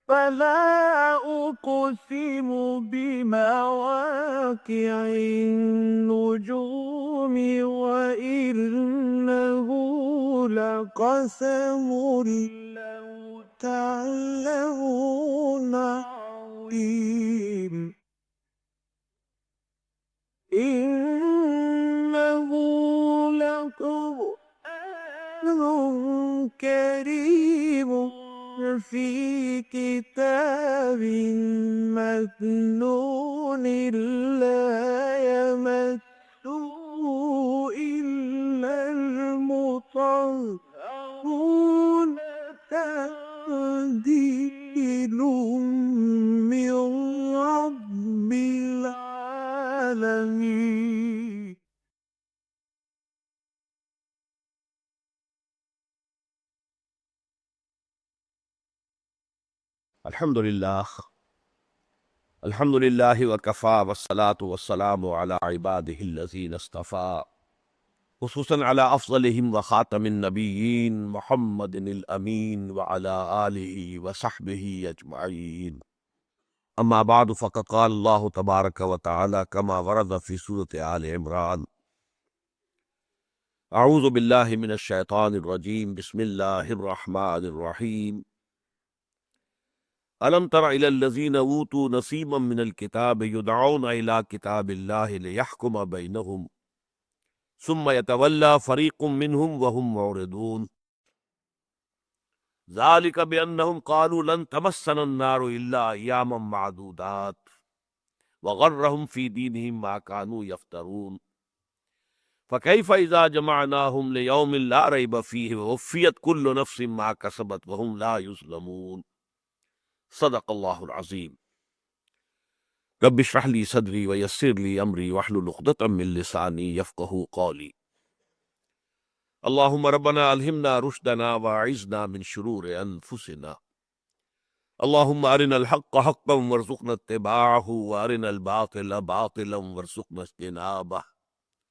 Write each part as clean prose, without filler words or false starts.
فلا أقسم بمواقع النجوم وإنه لقسم لو تعلمون عظيم إنه لقرآن كريم في كتاب مكنون لا يمسه إلا المطهرون تنزيل من رب العالمين. الحمد لله الحمد لله وكفى والصلاة والسلام على عباده الذين اصطفى خصوصا على أفضلهم وخاتم النبيين محمد الأمين وعلى آله وصحبه أجمعين. أما بعد فقد قال الله تبارك وتعالى كما ورد في سورة آل عمران: أعوذ بالله من الشيطان الرجيم بسم الله الرحمن الرحيم ألم تر إلى الذين أوتوا نصيبا من الكتاب يدعون إلى كتاب الله ليحكم بينهم ثم يتولى فريق منهم وهم معرضون ذلك بأنهم قالوا لن تمسنا النار إلا أياما معدودات وغرهم في دينهم ما كانوا يفترون فكيف إذا جمعناهم ليوم لا ريب فيه ووفيت كل نفس ما كسبت وهم لا يظلمون. صدق الله العظيم. رب اشرح لي صدري ويسر لي امري واحلل عقدة من لساني يفقهوا قولي. اللهم ربنا الهمنا رشدنا واعذنا من شرور انفسنا. اللهم ارنا الحق حقا وارزقنا اتباعه وارنا الباطل باطلا وارزقنا اجتنابه.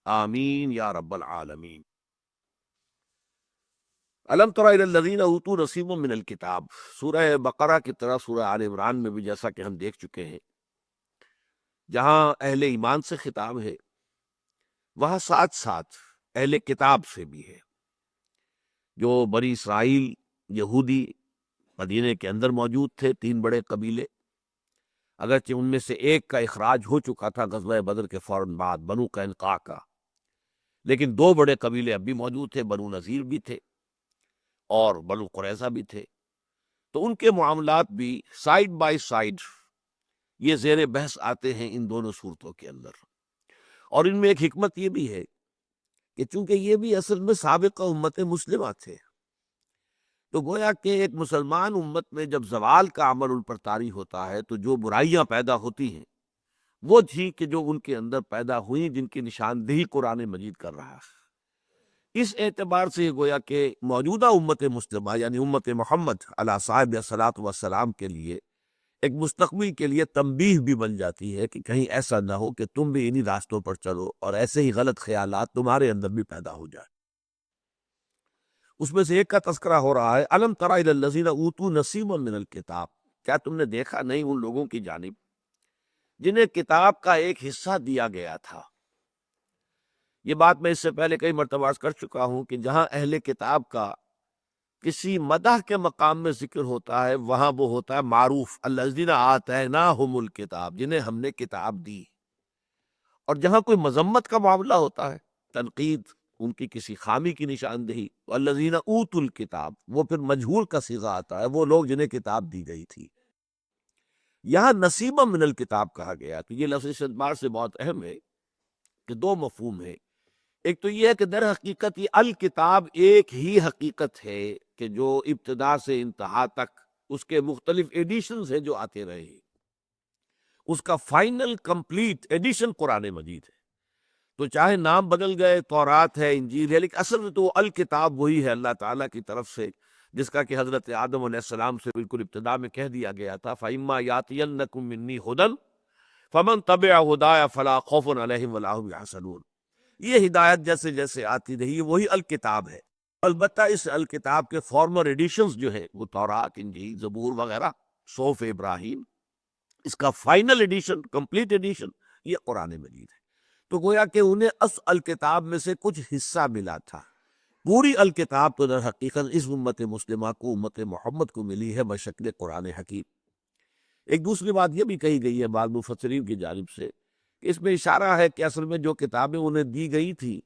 آمین یا رب العالمین. الم تر الی الذین اوتوا نصیبا من الکتاب، سورہ بقرہ کی طرح سورہ آل عمران میں بھی جیسا کہ ہم دیکھ چکے ہیں جہاں اہل ایمان سے خطاب ہے وہاں ساتھ ساتھ اہل کتاب سے بھی ہے، جو بنی اسرائیل یہودی مدینے کے اندر موجود تھے، 3 بڑے قبیلے، اگرچہ ان میں سے ایک کا اخراج ہو چکا تھا غزوہ بدر کے فوراً بعد، بنو قینقاع کا، لیکن 2 بڑے قبیلے اب بھی موجود تھے، بنو نذیر بھی تھے اور بنو قریظہ بھی تھے، تو ان کے معاملات بھی سائیڈ بائی سائیڈ یہ زیر بحث آتے ہیں ان دونوں صورتوں کے اندر۔ اور ان میں ایک حکمت یہ بھی ہے کہ چونکہ یہ بھی اصل میں سابقہ امت مسلمہ تھے، تو گویا کہ ایک مسلمان امت میں جب زوال کا عمل ان پر طاری ہوتا ہے تو جو برائیاں پیدا ہوتی ہیں وہ تھی کہ جو ان کے اندر پیدا ہوئیں، جن کی نشاندہی قرآن مجید کر رہا ہے۔ اس اعتبار سے گویا کہ موجودہ امت مسلمہ یعنی امت محمد علیہ صاحب صلاۃ والسلام کے لیے ایک مستقبل کے لیے تنبیہ بھی بن جاتی ہے کہ کہیں ایسا نہ ہو کہ تم بھی انہی راستوں پر چلو اور ایسے ہی غلط خیالات تمہارے اندر بھی پیدا ہو جائے۔ اس میں سے ایک کا تذکرہ ہو رہا ہے، الم تر الی الذین اوتوا نصیبا من الکتاب، کیا تم نے دیکھا نہیں ان لوگوں کی جانب جنہیں کتاب کا ایک حصہ دیا گیا تھا۔ یہ بات میں اس سے پہلے کئی مرتبہ عرض کر چکا ہوں کہ جہاں اہل کتاب کا کسی مدح کے مقام میں ذکر ہوتا ہے وہاں وہ ہوتا ہے معروف، الذین آتیناہم الکتاب، جنہیں ہم نے کتاب دی۔ اور جہاں کوئی مذمت کا معاملہ ہوتا ہے، تنقید، ان کی کسی خامی کی نشاندہی، الذین اوتوا الکتاب، وہ پھر مجہول کا صیغہ آتا ہے، وہ لوگ جنہیں کتاب دی گئی تھی۔ یہاں نصیبا من الکتاب کہا گیا تو یہ لفظ اس اعتبار سے بہت اہم ہے کہ 2 مفہوم ہے۔ ایک تو یہ ہے کہ در حقیقت یہ الکتاب ایک ہی حقیقت ہے کہ جو ابتدا سے انتہا تک اس کے مختلف ایڈیشنز ہیں جو آتے رہے ہیں، اس کا فائنل کمپلیٹ ایڈیشن قرآن مجید ہے۔ تو چاہے نام بدل گئے، تورات ہے، انجیل ہے، لیکن اصل میں تو وہ الکتاب وہی ہے اللہ تعالیٰ کی طرف سے، جس کا کہ حضرت آدم علیہ السلام سے بالکل ابتدا میں کہہ دیا گیا تھا فَإِمَّا يَأْتِيَنَّكُم مِّنِّي هُدًى فَمَن تَبِعَ هُدَايَ فَلَا خَوْفٌ عَلَيْهِمْ وَلَا هُمْ يَحْزَنُونَ۔ یہ ہدایت جیسے جیسے آتی رہی وہی الکتاب ہے۔ البتہ اس الکتاب کے فارمر ایڈیشنز جو ہیں وہ تورات، انجیل، زبور وغیرہ، صحف ابراہیم، اس کا فائنل ایڈیشن، کمپلیٹ ایڈیشن یہ قرآن مجید ہے۔ تو گویا کہ انہیں اصل الکتاب میں سے کچھ حصہ ملا تھا، پوری الکتاب تو در حقیقت اس امت مسلمہ کو، امت محمد کو ملی ہے بشکل قرآن حکیم۔ ایک دوسری بات یہ بھی کہی گئی ہے بعض مفسرین کی جانب سے کہ اس میں اشارہ ہے کہ اصل میں جو کتابیں انہیں دی گئی تھی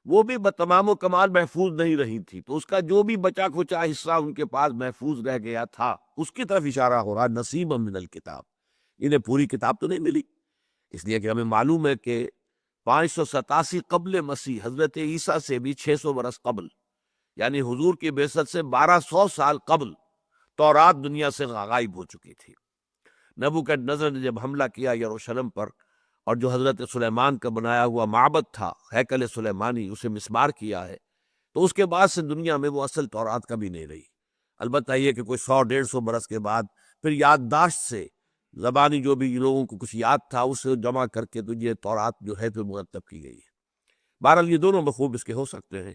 وہ بھی بتمام و کمال محفوظ نہیں رہی تھی، تو اس کا جو بھی بچا کھچا حصہ ان کے پاس محفوظ رہ گیا تھا اس کی طرف اشارہ ہو رہا، نصیب من الکتاب۔ انہیں پوری کتاب تو نہیں ملی، اس لیے کہ ہمیں معلوم ہے کہ 587 قبل مسیح، حضرت عیسیٰ سے بھی 600 برس قبل، یعنی حضور کی بعثت سے 1200 سال قبل تورات دنیا سے غائب ہو چکی تھی۔ نبوکدنضر نے جب حملہ کیا یروشلم پر، اور جو حضرت سلیمان کا بنایا ہوا معبد تھا ہیکل سلیمانی، اسے مسمار کیا ہے، تو اس کے بعد سے دنیا میں وہ اصل تورات کبھی نہیں رہی۔ البتہ یہ کہ کوئی 100-150 برس کے بعد پھر یادداشت سے زبانی جو بھی لوگوں کو کچھ یاد تھا اسے جمع کر کے تو یہ تورات جو ہے پھر مرتب کی گئی ہے۔ بہرحال یہ دونوں مفہوم اس کے ہو سکتے ہیں۔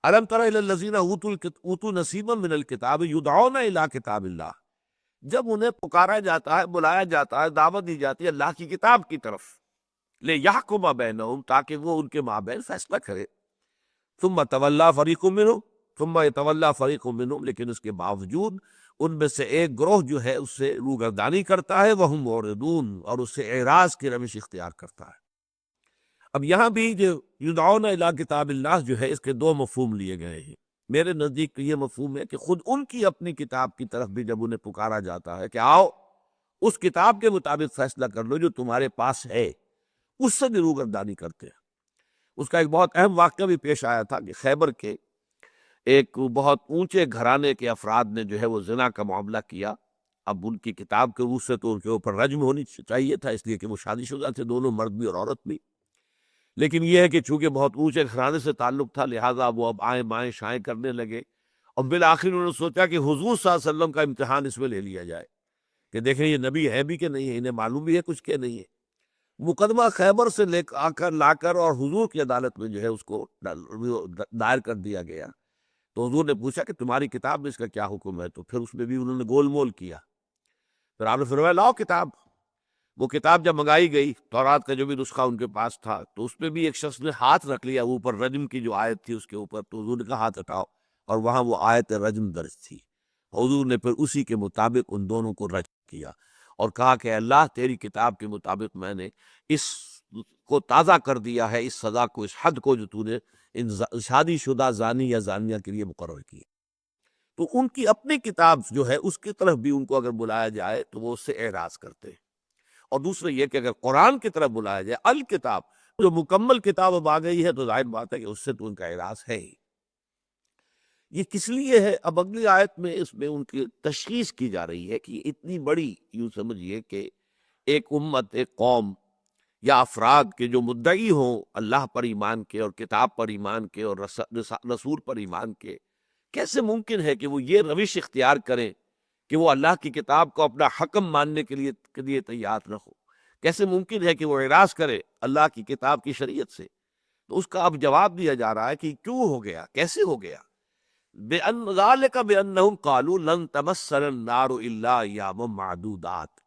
الم تر الی الذین اوتوا نصیبا من الکتاب یدعون الی کتاب اللہ، جب انہیں پکارا جاتا ہے، بلایا جاتا ہے، دعوت دی جاتی ہے اللہ کی کتاب کی طرف، لیحکم بینہم، تاکہ وہ ان کے مابین فیصلہ کرے، ثم تولی فریق منہم ثم یتولی فریق منہم، لیکن اس کے باوجود ان میں سے ایک گروہ جو ہے اس سے روگردانی کرتا ہے، وہم معرضون، اور اس سے اعراض کی روش اختیار کرتا ہے۔ اب یہاں بھی جو یدعون الی کتاب اللہ جو ہے اس کے دو مفہوم لیے گئے ہیں۔ میرے نزدیک تو یہ مفہوم ہے کہ خود ان کی اپنی کتاب کی طرف بھی جب انہیں پکارا جاتا ہے کہ آؤ اس کتاب کے مطابق فیصلہ کر لو جو تمہارے پاس ہے، اس سے بھی روگردانی کرتے ہیں۔ اس کا ایک بہت اہم واقعہ بھی پیش آیا تھا کہ خیبر کے ایک بہت اونچے گھرانے کے افراد نے جو ہے وہ زنا کا معاملہ کیا۔ اب ان کی کتاب کے روح سے تو ان کے اوپر رجم ہونی چاہیے تھا، اس لیے کہ وہ شادی شدہ تھے، دونوں مرد بھی اور عورت بھی، لیکن یہ ہے کہ چونکہ بہت اونچے گھرانے سے تعلق تھا لہٰذا وہ اب آئیں بائیں شائیں کرنے لگے، اور بالآخر انہوں نے سوچا کہ حضور صلی اللہ علیہ وسلم کا امتحان اس میں لے لیا جائے کہ دیکھیں یہ نبی ہے بھی کہ نہیں ہے، انہیں معلوم بھی ہے کچھ کہ نہیں ہے۔ مقدمہ خیبر سے لا کر اور حضور کی عدالت میں جو ہے اس کو دائر کر دیا گیا۔ تو حضور نے پوچھا کہ تمہاری کتاب میں اس کا کیا حکم ہے، تو پھر اس میں بھی انہوں نے گول مول کیا۔ پھر آپ نے فرمایا لاؤ کتاب۔ وہ کتاب جب منگائی گئی، تورات کا جو بھی نسخہ ان کے پاس تھا، تو اس پہ بھی ایک شخص نے ہاتھ رکھ لیا اوپر، رجم کی جو آیت تھی اس کے اوپر، تو حضور نے کہا ہاتھ ہٹاؤ، اور وہاں وہ آیت رجم درج تھی۔ حضور نے پھر اسی کے مطابق ان دونوں کو رجم کیا اور کہا کہ اللہ تیری کتاب کے مطابق میں نے اس کو تازہ کر دیا ہے، اس سزا کو، اس حد کو جو تو نے ان شادی شدہ زانی یا زانیہ کے لیے مقرر کی۔ تو ان کی اپنی کتاب جو ہے اس کی طرف بھی ان کو اگر بلایا جائے تو وہ اس سے اعراض کرتے ہیں۔ اور دوسرا یہ کہ اگر قرآن کی طرف بلایا جائے، الکتاب جو مکمل کتاب اب آ گئی ہے، تو ظاہر بات ہے کہ اس سے تو ان کا اعراض ہے ہی۔ یہ کس لیے ہے؟ اب اگلی آیت میں اس میں ان کی تشخیص کی جا رہی ہے کہ یہ اتنی بڑی، یوں سمجھیے کہ ایک امت، ایک قوم یا افراد کے جو مدعی ہوں اللہ پر ایمان کے اور کتاب پر ایمان کے اور رسول پر ایمان کے، کیسے ممکن ہے کہ وہ یہ روش اختیار کریں کہ وہ اللہ کی کتاب کو اپنا حکم ماننے کے لیے تیار نہ ہو؟ کیسے ممکن ہے کہ وہ اعراض کرے اللہ کی کتاب کی شریعت سے؟ تو اس کا اب جواب دیا جا رہا ہے کہ کیوں ہو گیا، کیسے ہو گیا۔ بِأَنَّ ذَلِكَ بِأَنَّهُمْ قَالُوا لَن تَمَسَّنَا النَّارُ إِلَّا أَيَّامًا مَّعْدُودَاتٍ،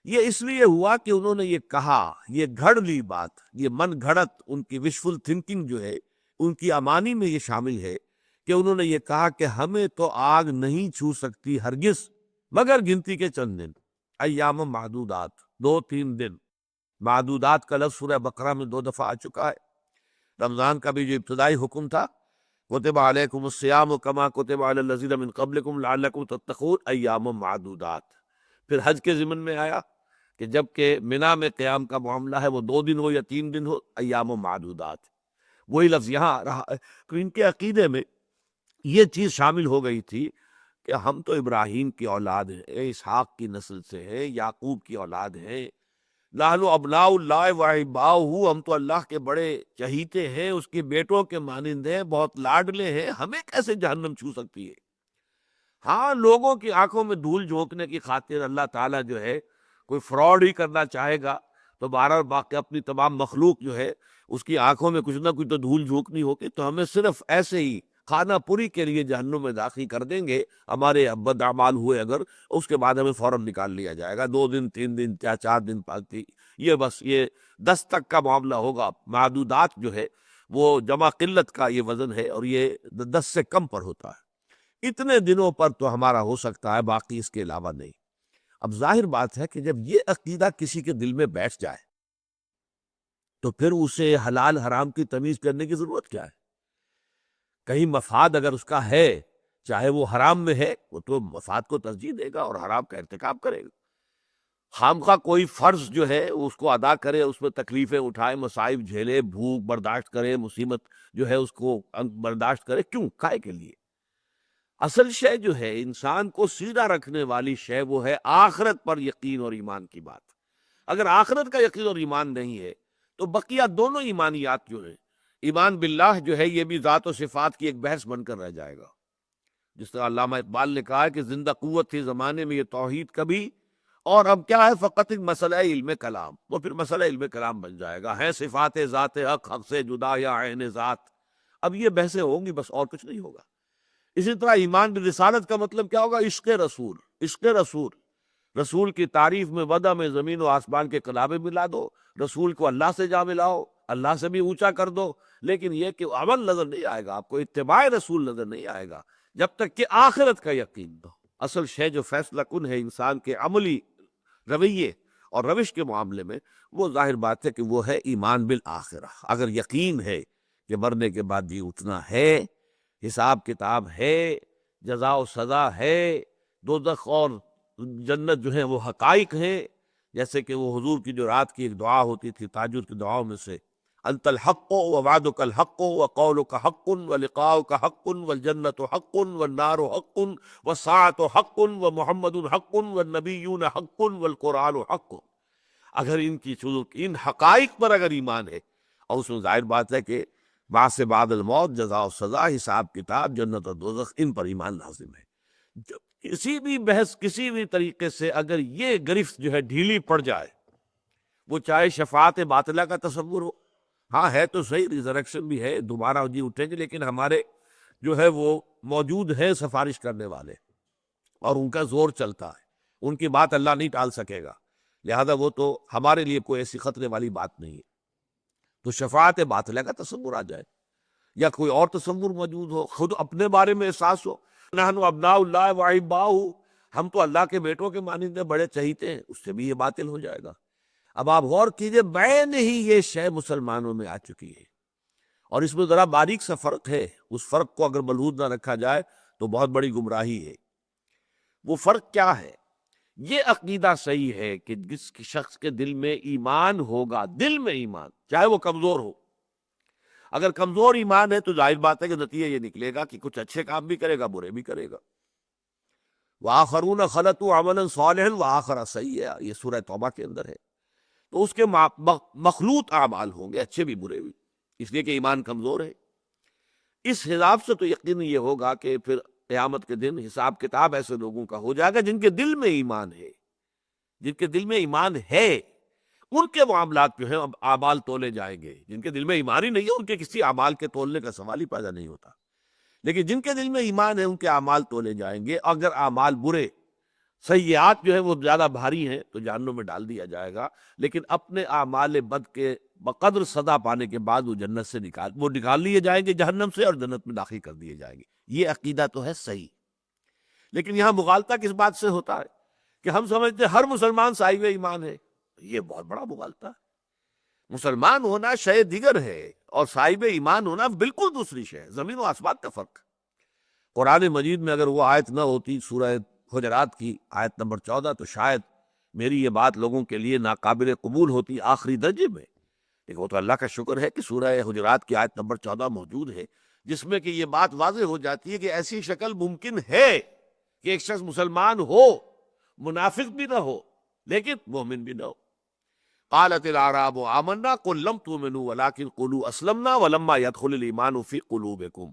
یہ اس لیے ہوا کہ انہوں نے یہ کہا، یہ گھڑ لی بات، یہ من گھڑت، ان کی وشفل تھنکنگ جو ہے، ان کی امانی میں یہ شامل ہے کہ انہوں نے یہ کہا کہ ہمیں تو آگ نہیں چھو سکتی ہرگز مگر گنتی کے چند دن، ایام معدودات، 2-3 دن۔ معدودات کا لفظ سورہ بقرہ میں 2 دفعہ آ چکا ہے۔ رمضان کا بھی جو ابتدائی حکم تھا، کتب علیکم الصیام کما کتب علی الذین من قبلکم لعلکم تتقون ایام معدودات۔ پھر حج کے ضمن میں آیا کہ جب کہ منا میں قیام کا معاملہ ہے وہ 2 دن ہو یا 3 دن ہو، ایام معدودات، وہی لفظ یہاں آ رہا ہے۔ تو ان کے عقیدے میں یہ چیز شامل ہو گئی تھی کہ ہم تو ابراہیم کی اولاد ہیں، اسحاق کی نسل سے ہیں، یعقوب کی اولاد ہیں، نحن ابناء اللہ و احباؤہ، ہم تو اللہ کے بڑے چہیتے ہیں، اس کے بیٹوں کے مانند ہیں، بہت لاڈلے ہیں، ہمیں کیسے جہنم چھو سکتی ہے؟ ہاں، لوگوں کی آنکھوں میں دھول جھونکنے کی خاطر اللہ تعالیٰ جو ہے کوئی فراڈ ہی کرنا چاہے گا تو بہرحال باقی اپنی تمام مخلوق جو ہے اس کی آنکھوں میں کچھ نہ کچھ تو دھول جھونکنی ہوگی، تو ہمیں صرف ایسے ہی خانہ پوری کے لیے جہنم میں داخل کر دیں گے ہمارے بد اعمال ہوئے اگر، اس کے بعد ہمیں فوراً نکال لیا جائے گا، 2 دن 3 دن یا 4 دن پالتی، یہ بس یہ 10 تک کا معاملہ ہوگا۔ معدودات جو ہے وہ جمع قلت کا یہ وزن ہے، اور یہ 10 سے کم پر ہوتا ہے۔ اتنے دنوں پر تو ہمارا ہو سکتا ہے، باقی اس کے علاوہ نہیں۔ اب ظاہر بات ہے کہ جب یہ عقیدہ کسی کے دل میں بیٹھ جائے تو پھر اسے حلال حرام کی تمیز کرنے کی ضرورت کیا ہے؟ کہیں مفاد اگر اس کا ہے، چاہے وہ حرام میں ہے، وہ تو مفاد کو ترجیح دے گا اور حرام کا ارتکاب کرے گا۔ خامخواہ کوئی فرض جو ہے اس کو ادا کرے، اس میں تکلیفیں اٹھائے، مصائب جھیلے، بھوک برداشت کرے، مصیبت جو ہے اس کو برداشت کرے، کیوں؟ کائے کے لیے؟ اصل شے جو ہے انسان کو سیدھا رکھنے والی شے وہ ہے آخرت پر یقین اور ایمان کی بات۔ اگر آخرت کا یقین اور ایمان نہیں ہے تو بقیہ دونوں ایمانیات جو ہیں، ایمان باللہ جو ہے یہ بھی ذات و صفات کی ایک بحث بن کر رہ جائے گا۔ جس طرح علامہ اقبال نے کہا ہے کہ زندہ قوت تھی زمانے میں یہ توحید کبھی، اور اب کیا ہے؟ فقط ایک مسئلہ علم کلام، وہ پھر مسئلہ علم کلام بن جائے گا۔ ہے صفات ذات حق، حق سے جدا یا عین ذات، اب یہ بحثیں ہوں گی، بس اور کچھ نہیں ہوگا۔ اسی طرح ایمان بالرسالت کا مطلب کیا ہوگا؟ عشق رسول، عشق رسول، رسول کی تعریف میں وضع میں زمین و آسمان کے کلابے ملا دو، رسول کو اللہ سے جا ملاؤ، اللہ سے بھی اونچا کر دو، لیکن یہ کہ عمل نظر نہیں آئے گا آپ کو، اتباع رسول نظر نہیں آئے گا جب تک کہ آخرت کا یقین نہ ہو۔ اصل شے جو فیصلہ کن ہے انسان کے عملی رویے اور روش کے معاملے میں، وہ ظاہر بات ہے کہ وہ ہے ایمان بالآخرہ۔ اگر یقین ہے کہ مرنے کے بعد جی اٹھنا ہے، حساب کتاب ہے، جزا و سزا ہے، دوزخ اور جنت جو ہیں وہ حقائق ہیں، جیسے کہ وہ حضور کی جو رات کی ایک دعا ہوتی تھی تہجد کی دعاؤں میں سے، انت الحق ووعدک الحق وقولک حق ولقاؤک حق والجنت حق والنار حق والساعة حق ومحمد حق والنبیون حق والقرآن حق۔ اگر ان حقائق پر اگر ایمان ہے، اور اس میں ظاہر بات ہے کہ بعد سے بعد الموت، جزا و سزا، حساب کتاب، جنت اور دوزخ، ان پر ایمان لازم ہے۔ کسی بھی بحث، کسی بھی طریقے سے اگر یہ گرفت جو ہے ڈھیلی پڑ جائے، وہ چاہے شفاعت باطلہ کا تصور ہو، ہاں ہے تو صحیح، ریزریکشن بھی ہے، دوبارہ جی اٹھیں گے، لیکن ہمارے جو ہے وہ موجود ہیں سفارش کرنے والے، اور ان کا زور چلتا ہے، ان کی بات اللہ نہیں ٹال سکے گا، لہذا وہ تو ہمارے لیے کوئی ایسی خطرے والی بات نہیں ہے۔ تو شفاعت باطلہ کا تصور آ جائے، یا کوئی اور تصور موجود ہو، خود اپنے بارے میں احساس ہو، نحن ابناء اللہ واحباؤہ، ہم تو اللہ کے بیٹوں کے مانند بڑے چہیتے ہیں، اس سے بھی یہ باطل ہو جائے گا۔ اب آپ غور کیجئے، بین ہی یہ شے مسلمانوں میں آ چکی ہے، اور اس میں ذرا باریک سا فرق ہے، اس فرق کو اگر ملحوظ نہ رکھا جائے تو بہت بڑی گمراہی ہے۔ وہ فرق کیا ہے؟ یہ عقیدہ صحیح ہے کہ جس شخص کے دل میں ایمان ہوگا، دل میں ایمان، چاہے وہ کمزور ہو، اگر کمزور ایمان ہے تو ظاہر بات ہے کہ نتیجہ یہ نکلے گا کہ کچھ اچھے کام بھی کرے گا، برے بھی کرے گا۔ وآخرون خلطوا عملا صالحا وآخر سیئا، یہ سورہ توبہ کے اندر ہے۔ تو اس کے مخلوط اعمال ہوں گے، اچھے بھی برے بھی، اس لیے کہ ایمان کمزور ہے۔ اس حساب سے تو یقین یہ ہوگا کہ پھر قیامت کے دن حساب کتاب ایسے لوگوں کا ہو جائے گا جن کے دل میں ایمان ہے، جن کے دل میں ایمان ہے، ان کے معاملات جو ہیں اعمال تولے جائیں گے۔ جن کے دل میں ایمان ہی نہیں ہے، ان کے کسی اعمال کے تولنے کا سوال ہی پیدا نہیں ہوتا، لیکن جن کے دل میں ایمان ہے ان کے اعمال تولے جائیں گے۔ اگر اعمال برے، سیئات جو ہیں وہ زیادہ بھاری ہیں تو جہنم میں ڈال دیا جائے گا، لیکن اپنے اعمال بد کے بقدر سزا پانے کے بعد وہ جنت سے نکال لیے جائیں گے جہنم سے، اور جنت میں داخل کر دیے جائیں گے۔ یہ عقیدہ تو ہے صحیح، لیکن یہاں مغالطہ کس بات سے ہوتا ہے کہ ہم سمجھتے ہیں ہر مسلمان صاحب ایمان ہے۔ یہ بہت بڑا مغالطہ ہے۔ مسلمان ہونا شے دیگر ہے، اور صاحب ایمان ہونا بالکل دوسری شے ہے، زمین و آسمان کا فرق۔ قرآن مجید میں اگر وہ آیت نہ ہوتی، سورہ حجرات کی آیت نمبر 14، تو شاید میری یہ بات لوگوں کے لیے ناقابل قبول ہوتی آخری درجے میں، لیکن وہ تو اللہ کا شکر ہے کہ سورہ حجرات کی آیت نمبر 14 موجود ہے، جس میں کہ یہ بات واضح ہو جاتی ہے کہ ایسی شکل ممکن ہے کہ ایک شخص مسلمان ہو، منافق بھی نہ ہو، لیکن مومن بھی نہ ہو۔ قالت الاعراب آمنا قل لم تؤمنوا ولكن قولوا اسلمنا ولما يدخل الايمان في قلوبكم۔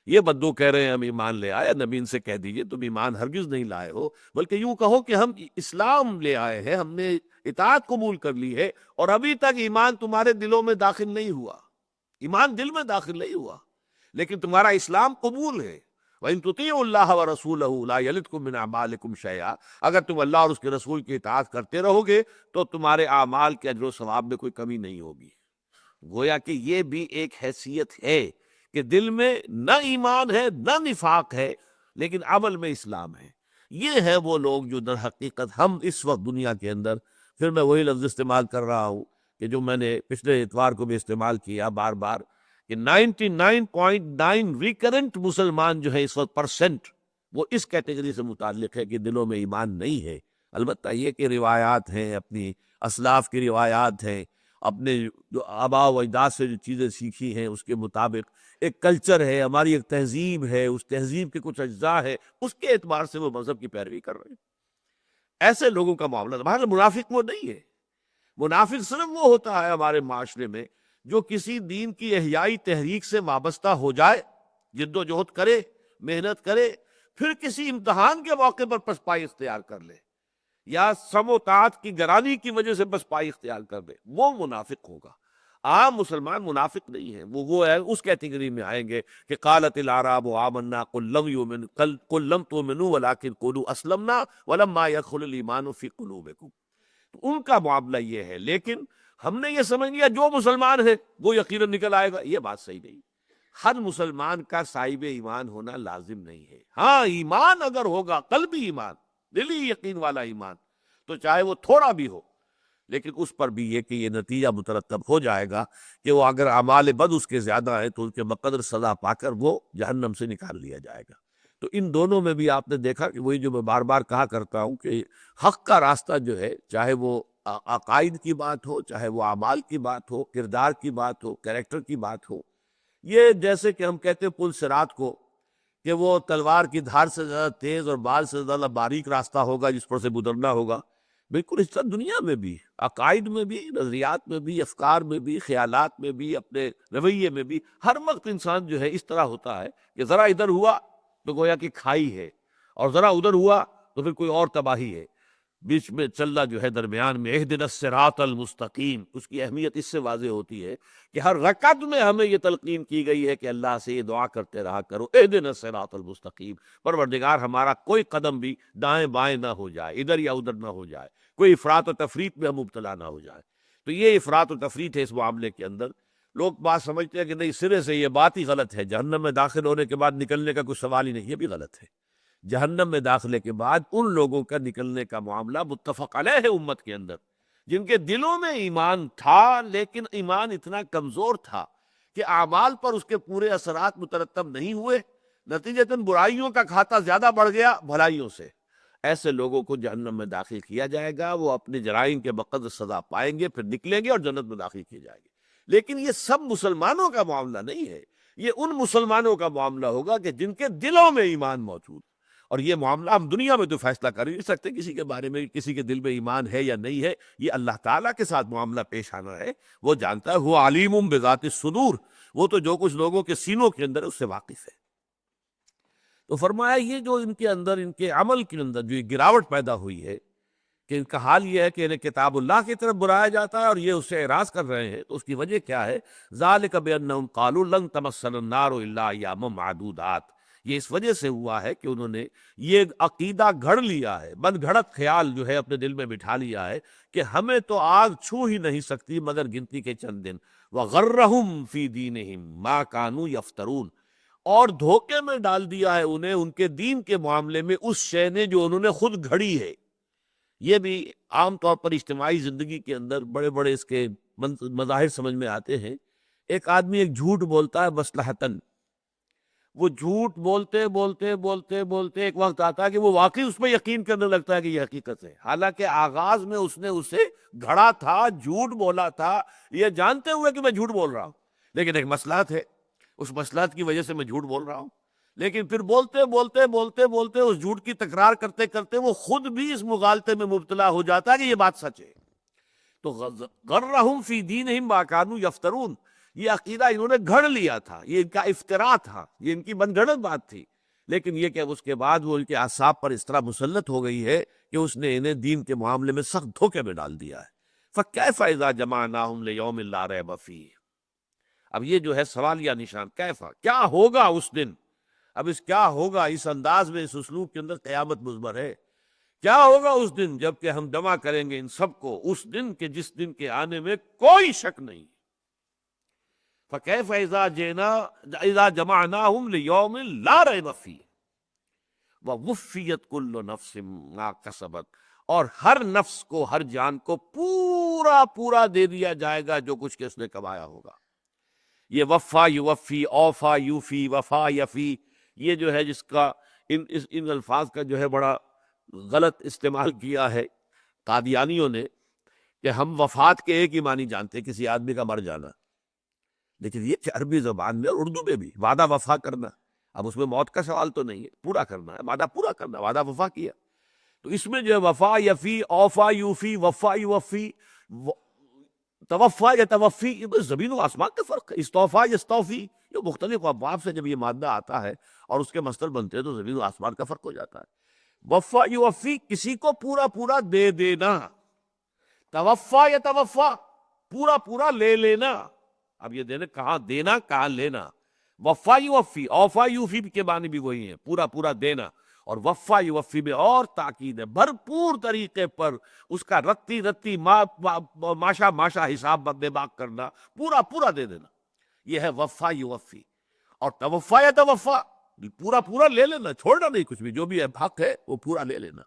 یہ بدو کہہ رہے ہیں ہم ایمان لے آئے، نبی ان سے کہہ دیجئے تم ایمان ہرگز نہیں لائے ہو، بلکہ یوں کہو کہ ہم اسلام لے آئے ہیں، ہم نے اطاعت قبول کر لی ہے، اور ابھی تک ایمان تمہارے دلوں میں داخل نہیں ہوا، ایمان دل میں داخل نہیں ہوا۔ لیکن تمہارا اسلام قبول ہے۔ وَإِن تُطِيعُوا اللَّهَ وَرَسُولَهُ لَا يَلِدْكُم مِّنْ أَعْمَالِكُمْ شَيْئًا، اگر تم اللہ اور اس کے رسول کی اطاعت کرتے رہو گے تو تمہارے اعمال کے اجر و ثواب میں کوئی کمی نہیں ہوگی۔ گویا کہ یہ بھی ایک حیثیت ہے کہ دل میں نہ ایمان ہے نہ نفاق ہے، لیکن عمل میں اسلام ہے۔ یہ ہے وہ لوگ جو در حقیقت ہم اس وقت دنیا کے اندر، پھر میں وہی لفظ استعمال کر رہا ہوں کہ جو میں نے پچھلے اتوار کو بھی استعمال کیا بار بار، کہ 99.9 ریکرنٹ مسلمان جو ہے اس وقت پرسنٹ، وہ اس کیٹیگری سے متعلق ہے کہ دلوں میں ایمان نہیں ہے۔ البتہ یہ کہ روایات ہیں، اپنی اسلاف کی روایات ہیں، اپنے جو آباء و اجداد سے جو چیزیں سیکھی ہیں اس کے مطابق ایک کلچر ہے، ہماری ایک تہذیب ہے، اس تہذیب کے کچھ اجزاء ہے، اس کے اعتبار سے وہ مذہب کی پیروی کر رہے ہیں۔ ایسے لوگوں کا معاملہ بہرحال منافق وہ نہیں ہے۔ منافق صرف وہ ہوتا ہے ہمارے معاشرے میں جو کسی دین کی احیائی تحریک سے وابستہ ہو جائے، جد و جہد کرے، محنت کرے، پھر کسی امتحان کے موقع پر پسپائی اختیار کر لے یا سم و طاعت کی گرانی کی وجہ سے پسپائی اختیار کر لے، وہ منافق ہوگا۔ عام مسلمان منافق نہیں ہے، وہ ہے اس کیٹیگری میں آئیں گے کہ قالت الاعراب آمنا قل لم یؤمن قل لم تؤمنوا ولکن قولوا اسلمنا ولما يدخل الايمان في قلوبكم۔ تو ان کا معاملہ یہ ہے، لیکن ہم نے یہ سمجھ لیا جو مسلمان ہے وہ یقیناً نکل آئے گا، یہ بات صحیح نہیں۔ ہر مسلمان کا صاحب ایمان ہونا لازم نہیں ہے۔ ہاں ایمان اگر ہوگا، قلبی ایمان، دلی یقین والا ایمان، تو چاہے وہ تھوڑا بھی ہو، لیکن اس پر بھی یہ کہ یہ نتیجہ مترتب ہو جائے گا کہ وہ اگر اعمال بد اس کے زیادہ ہیں تو ان کے بقدر سزا پا کر وہ جہنم سے نکال لیا جائے گا۔ تو ان دونوں میں بھی آپ نے دیکھا کہ وہی جو میں بار بار کہا کرتا ہوں کہ حق کا راستہ جو ہے، چاہے وہ عقائد کی بات ہو، چاہے وہ اعمال کی بات ہو، کردار کی بات ہو، کریکٹر کی بات ہو، یہ جیسے کہ ہم کہتے ہیں پل صراط کو کہ وہ تلوار کی دھار سے زیادہ تیز اور بال سے زیادہ باریک راستہ ہوگا جس پر سے گزرنا ہوگا، بالکل اس طرح دنیا میں بھی، عقائد میں بھی، نظریات میں بھی، افکار میں بھی، خیالات میں بھی، اپنے رویے میں بھی، ہر وقت انسان جو ہے اس طرح ہوتا ہے کہ ذرا ادھر ہوا تو گویا کہ کھائی ہے، اور ذرا ادھر ہوا تو پھر کوئی اور تباہی ہے۔ بیچ میں چلنا جو ہے درمیان میں اہدنا الصراط المستقیم، اس کی اہمیت اس سے واضح ہوتی ہے کہ ہر رکعت میں ہمیں یہ تلقین کی گئی ہے کہ اللہ سے یہ دعا کرتے رہا کرو، اہدنا الصراط المستقیم، پروردگار ہمارا کوئی قدم بھی دائیں بائیں نہ ہو جائے، ادھر یا ادھر نہ ہو جائے، کوئی افراط و تفریط میں ہم مبتلا نہ ہو جائے۔ تو یہ افراط و تفریط ہے اس معاملے کے اندر۔ لوگ بات سمجھتے ہیں کہ نہیں، سرے سے یہ بات ہی غلط ہے، جہنم میں داخل ہونے کے بعد نکلنے کا کوئی سوال ہی نہیں، یہ بھی غلط ہے۔ جہنم میں داخلے کے بعد ان لوگوں کا نکلنے کا معاملہ متفق علیہ ہے امت کے اندر، جن کے دلوں میں ایمان تھا لیکن ایمان اتنا کمزور تھا کہ اعمال پر اس کے پورے اثرات مترتب نہیں ہوئے، نتیجتاً برائیوں کا کھاتا زیادہ بڑھ گیا بھلائیوں سے۔ ایسے لوگوں کو جہنم میں داخل کیا جائے گا، وہ اپنے جرائم کے بقدر سزا پائیں گے، پھر نکلیں گے اور جنت میں داخل کیے جائیں گے۔ لیکن یہ سب مسلمانوں کا معاملہ نہیں ہے، یہ ان مسلمانوں کا معاملہ ہوگا کہ جن کے دلوں میں ایمان موجود۔ اور یہ معاملہ ہم دنیا میں تو فیصلہ کر نہیں سکتے کسی کے بارے میں، کسی کے دل میں ایمان ہے یا نہیں ہے، یہ اللہ تعالیٰ کے ساتھ معاملہ پیش آنا ہے، وہ جانتا ہے، وہ علیم بذات الصدور، وہ تو جو کچھ لوگوں کے سینوں کے اندر ہے اس سے واقف ہے۔ تو فرمایا یہ جو ان کے اندر، ان کے عمل کے اندر جو یہ گراوٹ پیدا ہوئی ہے کہ ان کا حال یہ ہے کہ انہیں کتاب اللہ کی طرف بلایا جاتا ہے اور یہ اس سے اعراض کر رہے ہیں، تو اس کی وجہ کیا ہے؟ ذالک بانہم قالوا لن تمسنا النار الا ایاما معدودات، یہ اس وجہ سے ہوا ہے کہ انہوں نے یہ عقیدہ گھڑ لیا ہے، بن گھڑت خیال جو ہے اپنے دل میں بٹھا لیا ہے کہ ہمیں تو آگ چھو ہی نہیں سکتی مگر گنتی کے چند دن، وغرہم فی دینہم ما کانوا یفترون، اور دھوکے میں ڈال دیا ہے انہیں ان کے دین کے معاملے میں اس شے نے جو انہوں نے خود گھڑی ہے۔ یہ بھی عام طور پر اجتماعی زندگی کے اندر بڑے بڑے اس کے مظاہر سمجھ میں آتے ہیں۔ ایک آدمی ایک جھوٹ بولتا ہے مصلحتاً، وہ جھوٹ بولتے بولتے بولتے بولتے ایک وقت آتا ہے کہ وہ واقعی اس پہ یقین کرنے لگتا ہے کہ یہ حقیقت ہے، حالانکہ آغاز میں اس نے اسے گھڑا تھا، جھوٹ بولا تھا، یہ جانتے ہوئے کہ میں جھوٹ بول رہا ہوں، لیکن ایک مصلحت ہے، اس مصلحت کی وجہ سے میں جھوٹ بول رہا ہوں۔ لیکن پھر بولتے بولتے بولتے بولتے اس جھوٹ کی تکرار کرتے کرتے وہ خود بھی اس مغالطے میں مبتلا ہو جاتا ہے کہ یہ بات سچ ہے۔ تو غرہم فی دینہم ما کانوا یفترون، یہ عقیدہ انہوں نے گھڑ لیا تھا، یہ ان کا افتراء تھا، یہ ان کی من گھڑت بات تھی، لیکن یہ کہ اس کے بعد وہ ان کے اعصاب پر اس طرح مسلط ہو گئی ہے کہ اس نے انہیں دین کے معاملے میں سخت دھوکے میں ڈال دیا ہے۔ فَكَيْفَ إِذَا جَمَعْنَاهُمْ لِيَوْمٍ لَا رَيْبَ فِيهِ، اب یہ جو ہے سوالیہ نشان، کیفا کیا ہوگا اس دن. اب اس کیا ہوگا اس انداز میں، اس اسلوب کے اندر قیامت مضمر ہے. کیا ہوگا اس دن جب کہ ہم جمع کریں گے ان سب کو، اس دن کے جس دن کے آنے میں کوئی شک نہیں. فَكَيْفَ إِذَا جَمَعْنَاهُمْ لِيَوْمٍ لَا رَيْبَ فِيهِ وَوُفِّيَتْ كُلُّ نَفْسٍ مَا كَسَبَتْ، اور ہر نفس کو، ہر جان کو پورا پورا دے دیا جائے گا جو کچھ کہ اس نے کمایا ہوگا. یہ وفا یوفی، اوفا یوفی، وفا یفی، یہ جو ہے جس کا ان الفاظ کا جو ہے بڑا غلط استعمال کیا ہے قادیانیوں نے، کہ ہم وفات کے ایک ہی معنی جانتے ہیں، کسی آدمی کا مر جانا. لیکن یہ کہ عربی زبان میں اور اردو میں بھی وعدہ وفا کرنا، اب اس میں موت کا سوال تو نہیں ہے، پورا کرنا ہے، وعدہ پورا کرنا، وعدہ وفا کیا. تو اس میں جو ہے وفا یفی، اوفا یوفی، وفا یوفی، توفا یا توفی، یہ بس زمین و آسمان کا فرق ہے. استوفا یستوفی، یہ مختلف ابواب سے جب یہ مادہ آتا ہے اور اس کے مصدر بنتے ہیں تو زمین و آسمان کا فرق ہو جاتا ہے. وفا یوفی کسی کو پورا پورا دے دینا، توفا یا توفا پورا پورا لے لینا. اب یہ دینا کہاں دینا کہاں لینا. وفا یوفی، اوفا یوفی کے معنی بھی وہی ہیں، پورا پورا دینا. اور وفا یوفی میں اور تاکید ہے، بھرپور طریقے پر اس کا رتی رتی ماشا ماشا حساب بے باک کرنا، پورا پورا دے دینا. یہ ہے وفا یوفی. اور توفا یا توفا، پورا پورا لے لینا، چھوڑنا نہیں کچھ بھی، جو بھی حق ہے وہ پورا لے لینا.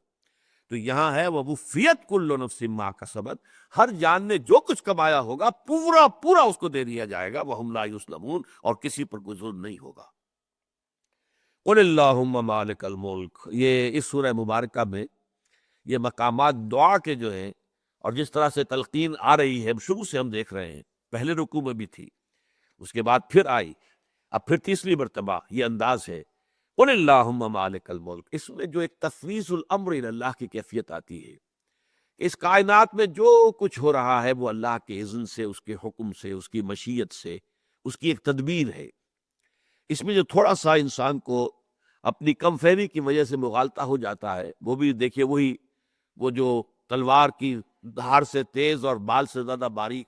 تو یہاں ہے وَوُفِّيَتْ كُلُّ نَفْسٍ مَا كَسَبَتْ، ہر جان نے جو کچھ کمایا ہوگا پورا پورا اس کو دے دیا جائے گا. وَهُمْ لَا يُظْلَمُونَ، اور کسی پر کوئی ظلم نہیں ہوگا. قُلِ اللَّهُمَّ مَالِكَ الْمُلْكِ، یہ اس سورہ مبارکہ میں یہ مقامات دعا کے جو ہیں، اور جس طرح سے تلقین آ رہی ہے شروع سے ہم دیکھ رہے ہیں، پہلے رکوع میں بھی تھی، اس کے بعد پھر آئی، اب پھر تیسری مرتبہ یہ انداز ہے. قل اللہم مالک الملک، اس میں جو ایک تفویض الامر الی اللہ کی کیفیت آتی ہے. اس کائنات میں جو کچھ ہو رہا ہے وہ اللہ کے اذن سے، اس کے حکم سے، اس کی مشیت سے، اس کی ایک تدبیر ہے. اس میں جو تھوڑا سا انسان کو اپنی کم فہمی کی وجہ سے مغالطہ ہو جاتا ہے، وہ بھی دیکھیے وہی، وہ جو تلوار کی دھار سے تیز اور بال سے زیادہ باریک.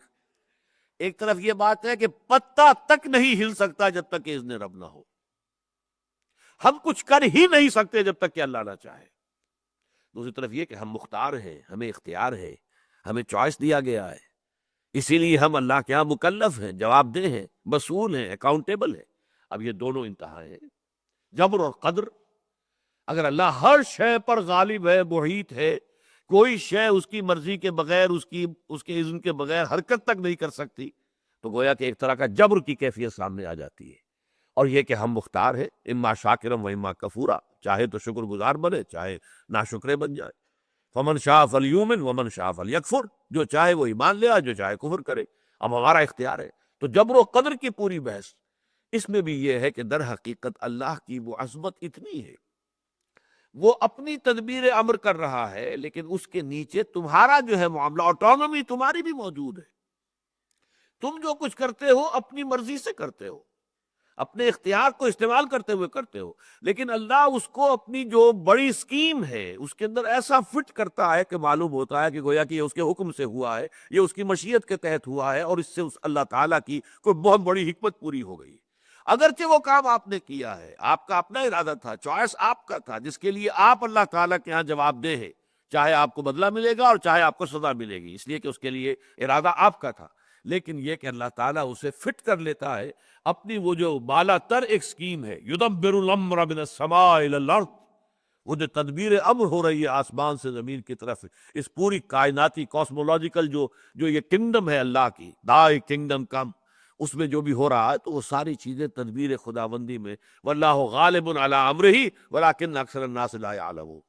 ایک طرف یہ بات ہے کہ پتہ تک نہیں ہل سکتا جب تک کہ اذن رب نہ ہو، ہم کچھ کر ہی نہیں سکتے جب تک کہ اللہ نہ چاہے. دوسری طرف یہ کہ ہم مختار ہیں، ہمیں اختیار ہے، ہمیں چوائس دیا گیا ہے، اسی لیے ہم اللہ کے ہاں مکلف ہیں، جواب دہ ہیں، مسئول ہیں، اکاؤنٹیبل ہیں. اب یہ دونوں انتہا ہیں، جبر اور قدر. اگر اللہ ہر شے پر غالب ہے، محیط ہے، کوئی شے اس کی مرضی کے بغیر، اس کے اذن کے بغیر حرکت تک نہیں کر سکتی، تو گویا کہ ایک طرح کا جبر کی کیفیت سامنے آ جاتی ہے. اور یہ کہ ہم مختار ہیں، اما شاکرم و اما کفورا، چاہے تو شکر گزار بنے، چاہے ناشکرے بن جائے. فمن شاء فلیؤمن ومن شاء فلیکفر، جو چاہے وہ ایمان لے آئے، جو چاہے کفر کرے. اب ہمارا اختیار ہے. تو جبر و قدر کی پوری بحث اس میں بھی یہ ہے کہ در حقیقت اللہ کی وہ عظمت اتنی ہے، وہ اپنی تدبیر امر کر رہا ہے، لیکن اس کے نیچے تمہارا جو ہے معاملہ، آٹونومی تمہاری بھی موجود ہے. تم جو کچھ کرتے ہو اپنی مرضی سے کرتے ہو، اپنے اختیار کو استعمال کرتے ہوئے کرتے ہو، لیکن اللہ اس کو اپنی جو بڑی اسکیم ہے اس کے اندر ایسا فٹ کرتا ہے کہ معلوم ہوتا ہے کہ گویا کہ یہ اس کے حکم سے ہوا ہے، یہ اس کی مشیت کے تحت ہوا ہے، اور اس سے اللہ تعالیٰ کی کوئی بہت بڑی حکمت پوری ہو گئی. اگرچہ وہ کام آپ نے کیا ہے، آپ کا اپنا ارادہ تھا، چوائس آپ کا تھا، جس کے لیے آپ اللہ تعالیٰ کے ہاں جواب دہ ہے، چاہے آپ کو بدلہ ملے گا اور چاہے آپ کو سزا ملے گی، اس لیے کہ اس کے لیے ارادہ آپ کا تھا. لیکن یہ کہ اللہ تعالیٰ اسے فٹ کر لیتا ہے اپنی وہ جو بالا تر ایک سکیم ہے، یدبر الامر من السماء الی الارض، وہ جو تدبیر امر ہو رہی ہے آسمان سے زمین کی طرف، اس پوری کائناتی کاسمولوجیکل جو یہ کنگڈم ہے اللہ کی، دائی کنگڈم کم، اس میں جو بھی ہو رہا ہے تو وہ ساری چیزیں تدبیر خداوندی میں. واللہ غالب علی امرہ ولکن اکثر الناس لا یعلمون.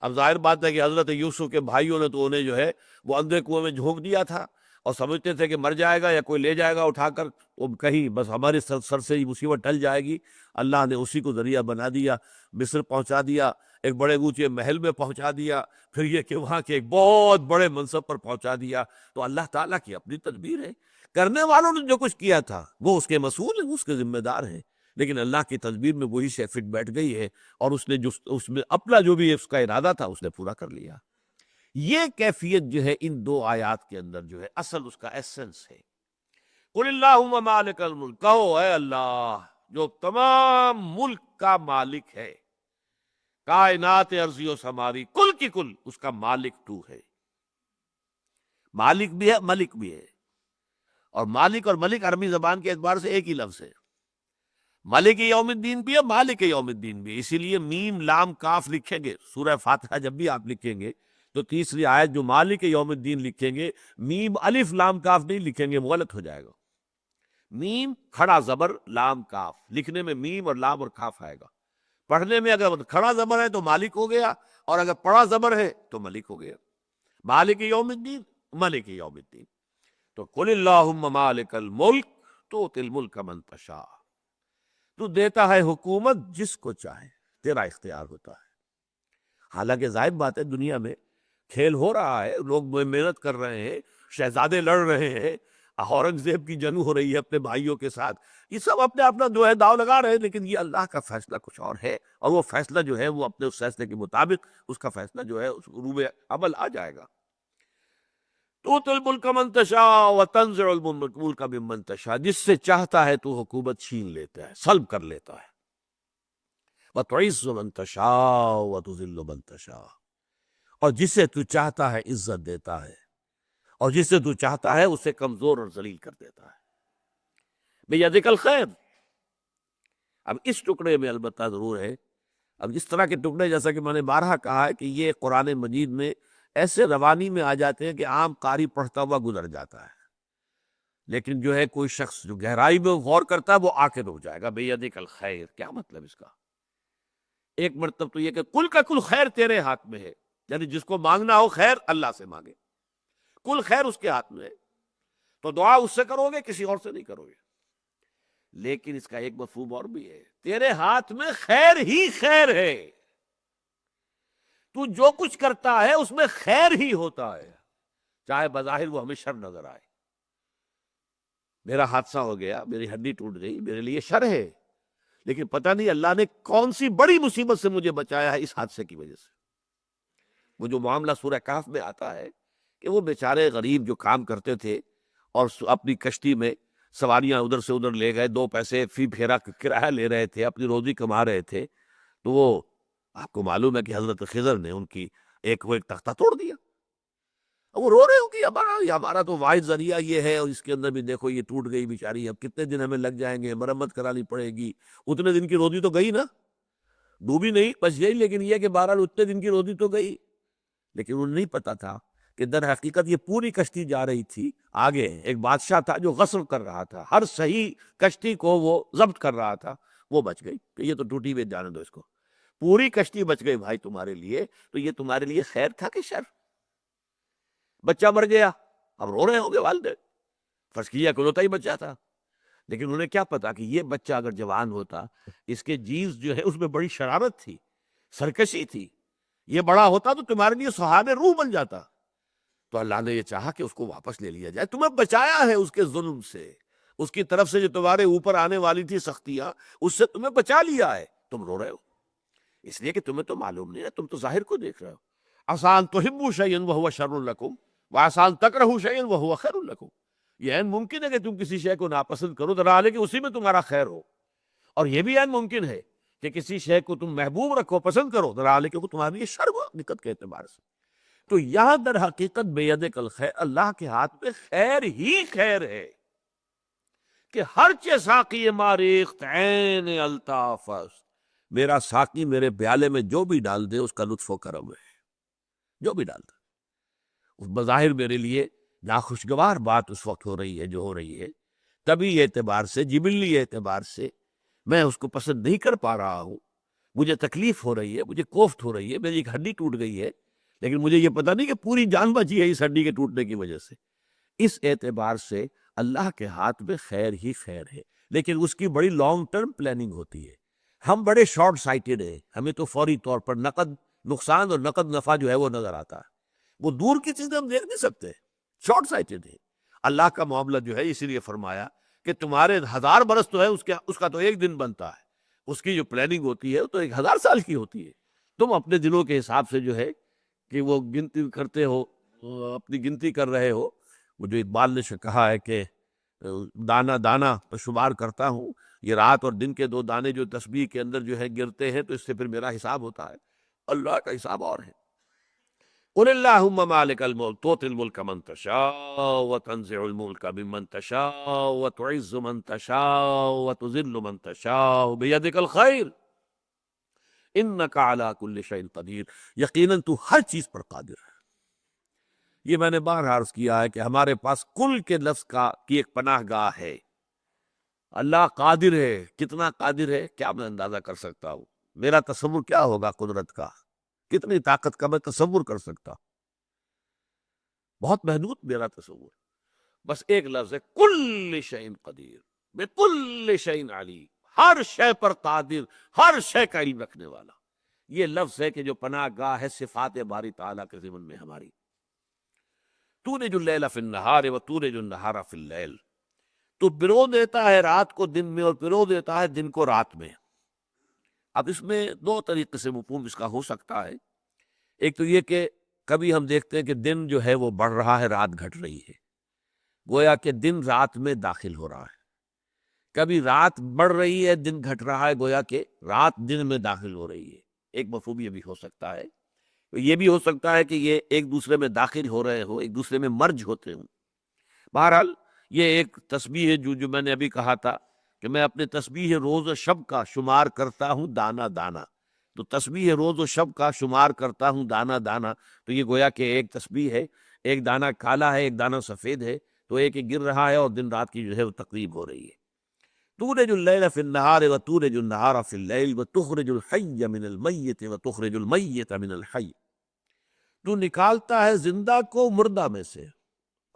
اب ظاہر بات ہے کہ حضرت یوسف کے بھائیوں نے تو انہیں جو ہے وہ اندھے کنویں میں جھونک دیا تھا، اور سمجھتے تھے کہ مر جائے گا یا کوئی لے جائے گا اٹھا کر، وہ کہیں بس ہمارے سر سے ہی مصیبت ٹل جائے گی. اللہ نے اسی کو ذریعہ بنا دیا، مصر پہنچا دیا، ایک بڑے اونچے محل میں پہنچا دیا، پھر یہ کہ وہاں کے ایک بہت بڑے منصب پر پہنچا دیا. تو اللہ تعالیٰ کی اپنی تدبیر ہے، کرنے والوں نے جو کچھ کیا تھا وہ اس کے مسئول ہیں، اس کے ذمہ دار ہیں، لیکن اللہ کی تدبیر میں وہی شے فٹ بیٹھ گئی ہے، اور اس نے جو اس میں اپنا جو بھی اس کا ارادہ تھا اس نے پورا کر لیا. یہ کیفیت جو ہے ان دو آیات کے اندر جو ہے اصل اس کا ایسنس ہے. قل اللہم مالک الملک، کہو اے اللہ جو تمام ملک کا مالک ہے، کائنات ارضی و سماوی کل کی کل اس کا مالک تو ہے۔ مالک بھی ہے، ملک بھی ہے، اور مالک اور ملک عربی زبان کے اعتبار سے ایک ہی لفظ ہے۔ مالک یوم الدین بھی ہے، مالک یوم الدین بھی ہے۔ اسی لیے میم لام کاف لکھیں گے سورہ فاتحہ جب بھی آپ لکھیں گے تو تیسری آیت جو مالک یوم الدین لکھیں گے، میم الف لام کاف نہیں لکھیں گے، وہ غلط ہو جائے گا۔ میم کھڑا زبر لام کاف، لکھنے میں میم اور لام اور کاف آئے گا۔ پڑھنے میں اگر کھڑا زبر ہے تو مالک ہو گیا، اور اگر پڑا زبر ہے تو ملک ہو گیا۔ مالک یوم الدین، ملک یوم الدین۔ تو قل اللہم مالک الملک تؤتی الملک من تشاء، تو دیتا ہے حکومت جس کو چاہے، تیرا اختیار ہوتا ہے۔ حالانکہ ظاہر بات ہے دنیا میں کھیل ہو رہا ہے، لوگ محنت کر رہے ہیں، شہزادے لڑ رہے ہیں، اورنگزیب کی جنگ ہو رہی ہے اپنے بھائیوں کے ساتھ، یہ سب اپنے اپنا جو ہے داؤ لگا رہے ہیں، لیکن یہ اللہ کا فیصلہ کچھ اور ہے، اور وہ فیصلہ جو ہے وہ اپنے اس فیصلے کے مطابق اس کا فیصلہ جو ہے اس روب عمل آ جائے گا۔ تؤتی الملک من تشاء وتنزع الملک ممن تشاء، جس سے چاہتا ہے تو حکومت چھین لیتا ہے، سلب کر لیتا ہے۔ وتعز من تشاء وتذل من تشاء، اور جسے تو چاہتا ہے عزت دیتا ہے، اور جسے تو چاہتا ہے اسے کمزور اور ذلیل کر دیتا ہے۔ بیدک الخیر۔ اب اس ٹکڑے میں البتہ ضرور ہے، اب اس طرح کے ٹکڑے جیسا کہ میں نے بارہا کہا ہے کہ یہ قرآن مجید میں ایسے روانی میں آ جاتے ہیں کہ عام قاری پڑھتا ہوا گزر جاتا ہے، لیکن جو ہے کوئی شخص جو گہرائی میں غور کرتا ہے وہ آ کے رک جائے گا۔ بیدک الخیر کیا مطلب اس کا؟ ایک مرتبہ تو یہ کہ کل کا کل خیر تیرے ہاتھ میں ہے، یعنی جس کو مانگنا ہو خیر اللہ سے مانگے، کل خیر اس کے ہاتھ میں ہے، تو دعا اس سے کرو گے، کسی اور سے نہیں کرو گے۔ لیکن اس کا ایک مفہوم اور بھی ہے، تیرے ہاتھ میں خیر ہی خیر ہے، تو جو کچھ کرتا ہے اس میں خیر ہی ہوتا ہے، چاہے بظاہر وہ ہمیں شر نظر آئے۔ میرا حادثہ ہو گیا، میری ہڈی ٹوٹ گئی، میرے لیے شر ہے، لیکن پتہ نہیں اللہ نے کون سی بڑی مصیبت سے مجھے بچایا ہے اس حادثے کی وجہ سے۔ وہ جو معاملہ سورہ کہف میں آتا ہے کہ وہ بیچارے غریب جو کام کرتے تھے اور اپنی کشتی میں سواریاں ادھر سے ادھر لے گئے، 2 پیسے فی پھیرا کرایہ لے رہے تھے، اپنی روزی کما رہے تھے، تو وہ آپ کو معلوم ہے کہ حضرت خضر نے ان کی ایک تختہ توڑ دیا۔ اب وہ رو رہے ہوں کہ ہمارا تو واحد ذریعہ یہ ہے، اور اس کے اندر بھی دیکھو یہ ٹوٹ گئی بیچاری، اب کتنے دن ہمیں لگ جائیں گے، مرمت کرانی پڑے گی۔ اتنے دن کی روزی تو گئی نا، ڈوبی نہیں بچ گئی، لیکن یہ کہ بہرحال اتنے دن کی روزی تو گئی۔ لیکن انہیں نہیں پتا تھا کہ در حقیقت یہ پوری کشتی جا رہی تھی آگے، ایک بادشاہ تھا جو غصب کر رہا تھا، ہر صحیح کشتی کو وہ ضبط کر رہا تھا، وہ بچ گئی کہ یہ تو ٹوٹی ہوئی، جانے دو اس کو، پوری کشتی بچ گئی بھائی تمہارے لیے، تو یہ تمہارے لیے خیر تھا کہ شر؟ بچہ مر گیا، اب رو رہے ہوں گے والدین، فرض کیا کہ اکلوتا ہی بچہ تھا، لیکن انہیں کیا پتا کہ یہ بچہ اگر جوان ہوتا، اس کے جینز جو ہے اس میں بڑی شرارت تھی، سرکشی تھی، یہ بڑا ہوتا تو تمہارے لیے سہانے روح بن جاتا۔ تو اللہ نے یہ چاہا کہ اس کو واپس لے لیا جائے، تمہیں بچایا ہے اس کے ظلم سے، اس کی طرف سے جو تمہارے اوپر آنے والی تھی سختیاں، اس سے تمہیں بچا لیا ہے۔ تم رو رہے ہو اس لیے کہ تمہیں تو معلوم نہیں ہے، تم تو ظاہر کو دیکھ رہے ہو۔ آسان تحبوا شیئا وہو شر لکم وآسان تکرہوا شیئا وہو خیر لکم، یہ عین ممکن ہے کہ تم کسی شے کو ناپسند کرو در حال ہے کہ اسی میں تمہارا خیر ہو، اور یہ بھی عین ممکن ہے کہ کسی شے کو تم محبوب رکھو، پسند کرو، در حال ہے کہ وہ تمہارے لیے شر ہو حقیقت کے اعتبار سے۔ تو یہاں در حقیقت بیدک الخیر، اللہ کے ہاتھ میں خیر ہی خیر ہے، کہ ہر چے ساقی ماریخت عین الطاف است، میرا ساقی میرے پیالے میں جو بھی ڈال دے اس کا لطف و کرم ہے، جو بھی ڈال دے۔ بظاہر میرے لیے ناخوشگوار بات اس وقت ہو رہی ہے جو ہو رہی ہے، طبی اعتبار سے، جبلی اعتبار سے میں اس کو پسند نہیں کر پا رہا ہوں، مجھے تکلیف ہو رہی ہے، مجھے کوفت ہو رہی ہے، میری ایک ہڈی ٹوٹ گئی ہے، لیکن مجھے یہ پتہ نہیں کہ پوری جان بچی ہے اس ہڈی کے ٹوٹنے کی وجہ سے۔ اس اعتبار سے اللہ کے ہاتھ میں خیر ہی خیر ہے، لیکن اس کی بڑی لانگ ٹرم پلاننگ ہوتی ہے۔ ہم بڑے شارٹ سائٹڈ ہیں، ہمیں تو فوری طور پر نقد نقصان اور نقد نفع جو ہے وہ نظر آتا ہے، وہ دور کی چیزیں ہم دیکھ نہیں سکتے، شارٹ سائٹڈ ہے۔ اللہ کا معاملہ جو ہے اسی لیے فرمایا کہ تمہارے 1000 برس تو ہے، اس کا تو ایک دن بنتا ہے، اس کی جو پلاننگ ہوتی ہے وہ تو 1000 سال کی ہوتی ہے۔ تم اپنے دنوں کے حساب سے جو ہے کہ وہ گنتی کرتے ہو، اپنی گنتی کر رہے ہو۔ وہ جو اقبال نے کہا ہے کہ دانا دانا پر شمار کرتا ہوں، یہ رات اور دن کے 2 دانے جو تسبیح کے اندر جو ہے گرتے ہیں تو اس سے پھر میرا حساب ہوتا ہے، اللہ کا حساب اور ہے۔ قل اللہم مالک الملک تؤتی الملک من تشاء وتنزع الملک ممن تشاء وتعز من تشاء وتذل من تشاء بیدک الخیر انک علی کل شیء قدیر، یقیناً تو ہر چیز پر قادر ہے۔ یہ میں نے بارہا عرض کیا ہے کہ ہمارے پاس کل کے لفظ کی ایک پناہ گاہ ہے۔ اللہ قادر ہے، کتنا قادر ہے کیا میں اندازہ کر سکتا ہوں؟ میرا تصور کیا ہوگا قدرت کا، کتنی طاقت کا میں تصور کر سکتا ہوں؟ بہت محدود میرا تصور۔ بس ایک لفظ ہے کل شیء قدیر، بکل شیء علیم، ہر شے پر قادر، ہر شے کا علم رکھنے والا۔ یہ لفظ ہے کہ جو پناہ گاہ ہے صفات باری تعالیٰ کے ضمن میں ہماری۔ تولج اللیل فی النہار وتولج النہار فی اللیل، تو پرو دیتا ہے رات کو دن میں اور پرو دیتا ہے دن کو رات میں۔ اب اس میں 2 طریقے سے مفہوم اس کا ہو سکتا ہے۔ ایک تو یہ کہ کبھی ہم دیکھتے ہیں کہ دن جو ہے وہ بڑھ رہا ہے، رات گھٹ رہی ہے، گویا کہ دن رات میں داخل ہو رہا ہے۔ کبھی رات بڑھ رہی ہے، دن گھٹ رہا ہے، گویا کہ رات دن میں داخل ہو رہی ہے۔ ایک مفہوم یہ بھی ہو سکتا ہے۔ یہ بھی ہو سکتا ہے کہ یہ ایک دوسرے میں داخل ہو رہے ہو، ایک دوسرے میں مرج ہوتے ہوں۔ بہرحال یہ ایک تسبیح ہے جو میں نے ابھی کہا تھا کہ میں اپنے تسبیح روز و شب کا شمار کرتا ہوں دانا دانا، تو تسبیح روز و شب کا شمار کرتا ہوں دانا دانا، تو یہ گویا کہ ایک تسبیح ہے، ایک دانہ کالا ہے، ایک دانہ سفید ہے، تو ایک گر رہا ہے اور دن رات کی جو ہے وہ تقریب ہو رہی ہے۔ تولج اللیل فی النہار وتولج النہار فی اللیل وتخرج الحی من المیت وتخرج المیت من الحی، تو نکالتا ہے زندہ کو مردہ میں سے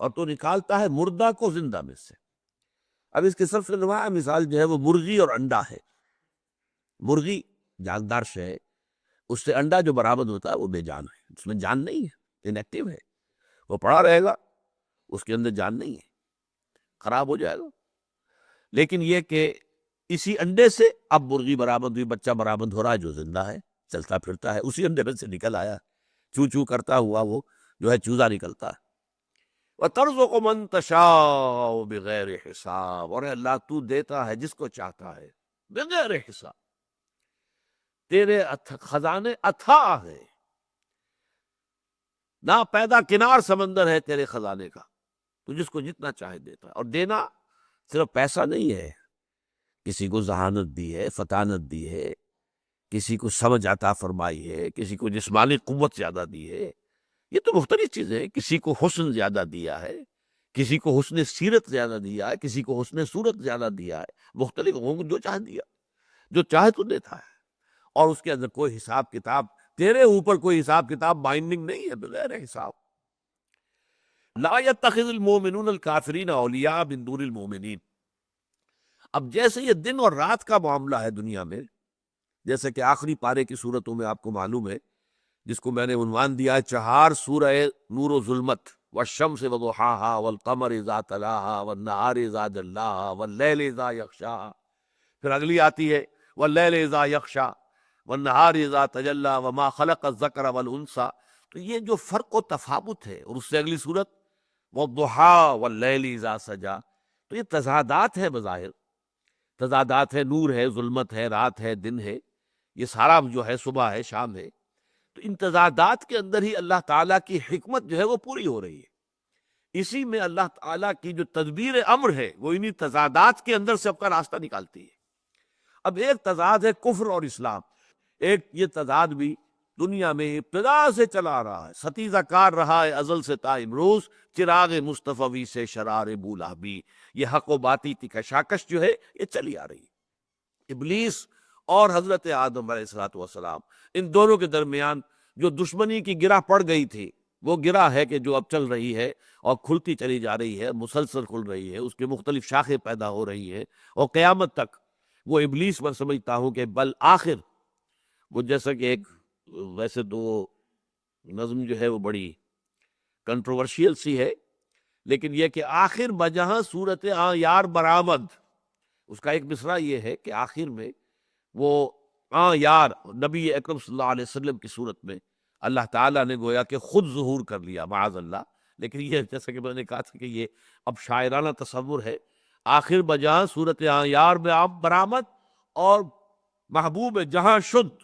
اور تو نکالتا ہے مردہ کو زندہ میں سے۔ اب اس کے سب سے نمایاں مثال جو ہے وہ مرغی اور انڈا ہے۔ مرغی جاندار شے ہے، اس سے انڈا جو برآمد ہوتا ہے وہ بے جان ہے، اس میں جان نہیں ہے، انیکٹیو ہے، وہ پڑا رہے گا، اس کے اندر جان نہیں ہے، خراب ہو جائے گا۔ لیکن یہ کہ اسی انڈے سے اب مرغی برآمد ہوئی، بچہ برآمد ہو رہا ہے جو زندہ ہے، چلتا پھرتا ہے، اسی انڈے میں سے نکل آیا، چو چو کرتا ہوا وہ جو ہے چوزا نکلتا ہے۔ وَتَرْزُقُ مَن تَشَاءُ بِغَيْرِ حساب، اور اللہ تو دیتا ہے جس کو چاہتا ہے بغیر حساب، تیرے خزانے اتھاہ ہیں، نا پیدا کنار سمندر ہے تیرے خزانے کا، تو جس کو جتنا چاہے دیتا ہے۔ اور دینا صرف پیسہ نہیں ہے، کسی کو ذہانت دی ہے، فطانت دی ہے، کسی کو سمجھ عطا فرمائی ہے، کسی کو جسمانی قوت زیادہ دی ہے، یہ تو مختلف چیزیں ہیں۔ کسی کو حسن زیادہ دیا ہے، کسی کو حسن سیرت زیادہ دیا ہے، کسی کو حسن صورت زیادہ دیا ہے، مختلف ہوں، جو چاہے دیا، جو چاہے تو دیتا ہے، اور اس کے اندر کوئی حساب کتاب، تیرے اوپر کوئی حساب کتاب بائنڈنگ نہیں ہے بغیر حساب۔ لا يتخذ المؤمنون الکافرین اولیاء من دون المؤمنین، اب جیسے یہ دن اور رات کا معاملہ ہے دنیا میں، جیسے کہ آخری پارے کی صورتوں میں آپ کو معلوم ہے، جس کو میں نے عنوان دیا ہے 4 سورہ نور و ظلمت، والشمس وضحاها والقمر اذا تلاها والنہار اذا جلاها واللیل اذا یغشاها، پھر اگلی آتی ہے واللیل اذا یغشا والنہار اذا تجلی وما خلق الذکر والانثی، تو یہ جو فرق و تفاوت ہے، اور اس سے اگلی صورت والضحی واللیل اذا سجا، تو یہ تضادات ہے، بظاہر تضادات ہے، نور ہے، ظلمت ہے، رات ہے، دن ہے، یہ سارا جو ہے صبح ہے، شام ہے، تو ان تضادات کے اندر ہی اللہ تعالیٰ کی حکمت جو ہے وہ پوری ہو رہی ہے۔ اسی میں اللہ تعالیٰ کی جو تدبیر امر ہے وہ انہی تضادات کے اندر سے اپنا راستہ نکالتی ہے۔ اب ایک تضاد ہے کفر اور اسلام، ایک یہ تضاد بھی دنیا میں ابتدا سے چلا آ رہا ہے، ستیزہ کار رہا ہے ازل سے تا امروز، چراغ مصطفی سے شرار بولا بھی، یہ حق و باطل کی کشاکش جو ہے یہ چلی آ رہی ہے۔ ابلیس اور حضرت آدم علیہ السلام، ان دونوں کے درمیان جو دشمنی کی گرہ پڑ گئی تھی، وہ گرہ ہے کہ جو اب چل رہی ہے اور کھلتی چلی جا رہی ہے، مسلسل کھل رہی ہے، اس کے مختلف شاخیں پیدا ہو رہی ہیں، اور قیامت تک وہ ابلیس میں سمجھتا ہوں کہ بل آخر وہ، جیسا کہ ایک ویسے تو وہ نظم جو ہے وہ بڑی کنٹروورشیل سی ہے، لیکن یہ کہ آخر بجہاں صورت یار برآمد، اس کا ایک مصرع یہ ہے کہ آخر میں وہ یار نبی اکرم صلی اللہ علیہ وسلم کی صورت میں اللہ تعالیٰ نے گویا کہ خود ظہور کر لیا، معاذ اللہ، لیکن یہ جیسا کہ میں نے کہا تھا کہ یہ اب شاعرانہ تصور ہے، آخر بجا صورت یار میں آپ برآمد اور محبوب جہاں شد.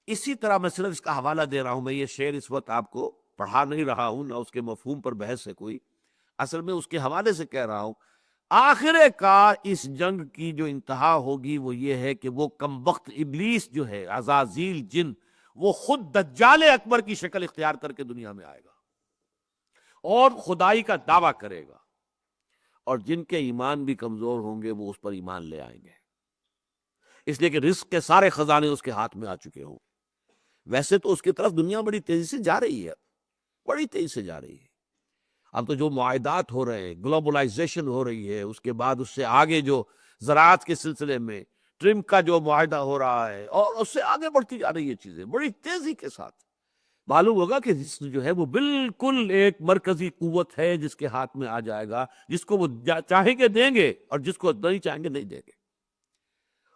اسی طرح میں صرف اس کا حوالہ دے رہا ہوں، میں یہ شعر اس وقت آپ کو پڑھا نہیں رہا ہوں، نہ اس کے مفہوم پر بحث ہے کوئی، اصل میں اس کے حوالے سے کہہ رہا ہوں. آخر کار اس جنگ کی جو انتہا ہوگی وہ یہ ہے کہ وہ کم وقت ابلیس جو ہے، عزازیل جن، وہ خود دجال اکبر کی شکل اختیار کر کے دنیا میں آئے گا اور خدائی کا دعویٰ کرے گا، اور جن کے ایمان بھی کمزور ہوں گے وہ اس پر ایمان لے آئیں گے، اس لیے کہ رزق کے سارے خزانے اس کے ہاتھ میں آ چکے ہوں. ویسے تو اس کی طرف دنیا بڑی تیزی سے جا رہی ہے، بڑی تیزی سے جا رہی ہے. اب تو جو معاہدات ہو رہے ہیں، گلوبلائزیشن ہو رہی ہے، اس کے بعد اس سے آگے جو زراعت کے سلسلے میں ٹرمپ کا جو معاہدہ ہو رہا ہے، اور اس سے آگے بڑھتی جا رہی ہے چیزیں بڑی تیزی کے ساتھ. معلوم ہوگا کہ جو ہے وہ بالکل ایک مرکزی قوت ہے جس کے ہاتھ میں آ جائے گا، جس کو وہ چاہیں گے دیں گے اور جس کو نہیں چاہیں گے نہیں دیں گے.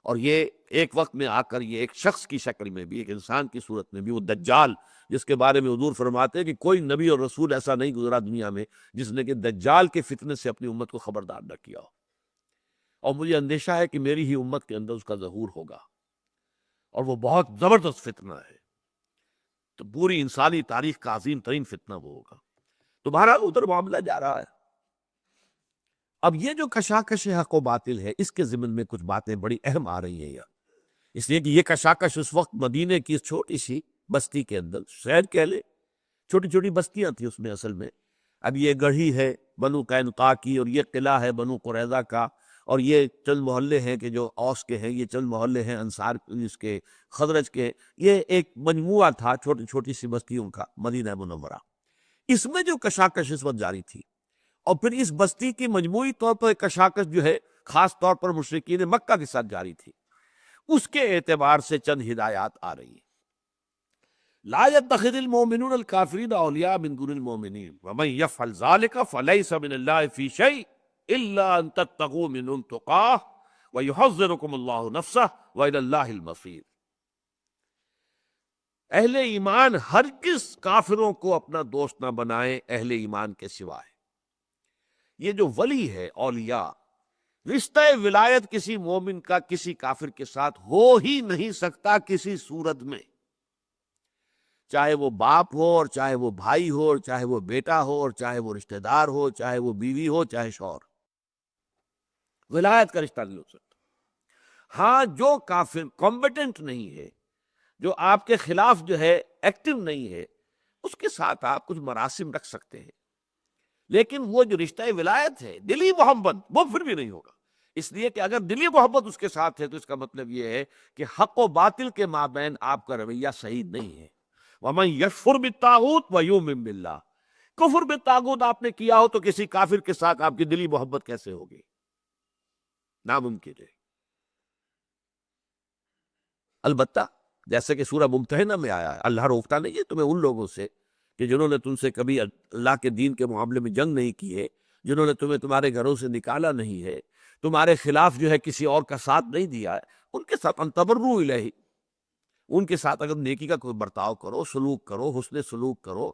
اور یہ ایک وقت میں آ کر یہ ایک شخص کی شکل میں بھی، ایک انسان کی صورت میں بھی، وہ دجال جس کے بارے میں حضور فرماتے ہیں کہ کوئی نبی اور رسول ایسا نہیں گزرا دنیا میں جس نے کہ دجال کے فتنے سے اپنی امت کو خبردار نہ کیا ہو. اور مجھے اندیشہ ہے کہ میری ہی امت کے اندر اس کا ظہور ہوگا، اور وہ بہت زبردست فتنہ ہے، تو پوری انسانی تاریخ کا عظیم ترین فتنہ وہ ہوگا. تو بہرحال ادھر معاملہ جا رہا ہے. اب یہ جو کشاکش حق و باطل ہے، اس کے ضمن میں کچھ باتیں بڑی اہم آ رہی ہیں یہاں، اس لیے کہ یہ کشاکش اس وقت مدینے کی اس چھوٹی سی بستی کے اندر، شہر کہہ لے، چھوٹی چھوٹی بستیاں تھیں اس میں اصل میں. اب یہ گڑھی ہے بنو قینقاع کی، اور یہ قلعہ ہے بنو قریظہ کا، اور یہ چند محلے ہیں کہ جو اوس کے ہیں، یہ چند محلے ہیں انصار اس کے، خزرج کے. یہ ایک مجموعہ تھا چھوٹی چھوٹی سی بستیوں کا مدینہ منورہ. اس میں جو کشاکش اس وقت جاری تھی، اور پھر اس بستی کی مجموعی طور پر کشاکش جو ہے خاص طور پر مشرکین مکہ کے ساتھ جاری تھی، اس کے اعتبار سے چند ہدایات آ رہی ہیں. لا يتخذ المؤمنون الكافرين اولیاء من دون المؤمنین ومن يفعل ذلك فليس من الله في شيء الا ان تتقوا منهم تقاه ويحذركم الله نفسه والى الله المصير. اہل ایمان ہرگز کافروں کو اپنا دوست نہ بنائیں اہل ایمان کے سوائے. یہ جو ولی ہے، اولیاء، رشتہ ولایت کسی مومن کا کسی کافر کے ساتھ ہو ہی نہیں سکتا کسی صورت میں، چاہے وہ باپ ہو اور چاہے وہ بھائی ہو اور چاہے وہ بیٹا ہو اور چاہے وہ رشتہ دار ہو، چاہے وہ بیوی ہو چاہے شوہر. ولایت کا رشتہ نہیں ہو سکتا. ہاں جو کافر کمبیٹنٹ نہیں ہے، جو آپ کے خلاف جو ہے ایکٹیو نہیں ہے، اس کے ساتھ آپ کچھ مراسم رکھ سکتے ہیں، لیکن وہ جو رشتہ ولایت ہے، دلی محبت، وہ پھر بھی نہیں ہوگا. اس لیے کہ اگر دلی محبت اس کے ساتھ ہے تو اس کا مطلب یہ ہے کہ حق و باطل کے مابین آپ کا رویہ صحیح نہیں ہے. وَمَن يَكْفُرْ بِالطَّاغُوتِ وَيُؤْمِن بِاللَّهِ. کفر بالطاغوت آپ نے کیا ہو تو کسی کافر کے ساتھ آپ کی دلی محبت کیسے ہوگی؟ ناممکن ہے. البتہ جیسے کہ سورہ ممتحنہ میں آیا ہے، اللہ روکتا نہیں ہے تمہیں ان لوگوں سے کہ جنہوں نے تم سے کبھی اللہ کے دین کے معاملے میں جنگ نہیں کی ہے، جنہوں نے تمہیں تمہارے گھروں سے نکالا نہیں ہے، تمہارے خلاف جو ہے کسی اور کا ساتھ نہیں دیا ہے، ان کے ساتھ ان تبرؤ الیہ، ان کے ساتھ اگر نیکی کا کوئی برتاؤ کرو، سلوک کرو، حسن سلوک کرو،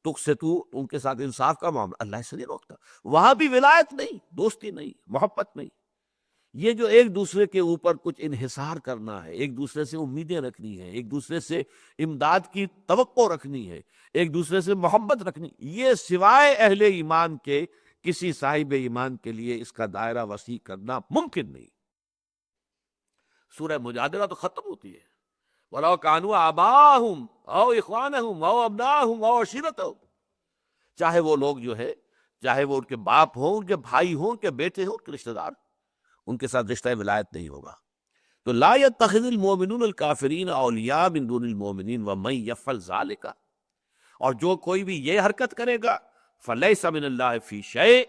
تقسطوا، ان کے ساتھ انصاف کا معاملہ، اللہ اس سے نہیں روکتا. وہاں بھی ولایت نہیں، دوستی نہیں، محبت نہیں. یہ جو ایک دوسرے کے اوپر کچھ انحصار کرنا ہے، ایک دوسرے سے امیدیں رکھنی ہے، ایک دوسرے سے امداد کی توقع رکھنی ہے، ایک دوسرے سے محبت رکھنی، یہ سوائے اہل ایمان کے کسی صاحب ایمان کے لیے اس کا دائرہ وسیع کرنا ممکن نہیں. سورہ مجادلہ تو ختم ہوتی ہے وَلَوْ كَانُوا آبَاءَهُمْ أَوْ إِخْوَانَهُمْ أَوْ أَبْنَاءَهُمْ أَوْ عَشِيرَتَهُمْ. چاہے وہ لوگ جو ہے، چاہے وہ ان کے باپ ہوں، ان کے بھائی ہوں، ان کے بیٹے ہوں، ان کے رشتہ دار، ان کے ساتھ رشتہ ولایت نہیں ہوگا. تو لا يتخذ المؤمنون الکافرین اولیاء من دون المؤمنین ومن یفعل ذلک، اور جو کوئی بھی یہ حرکت کرے گا فلیس من اللہ فی شیء،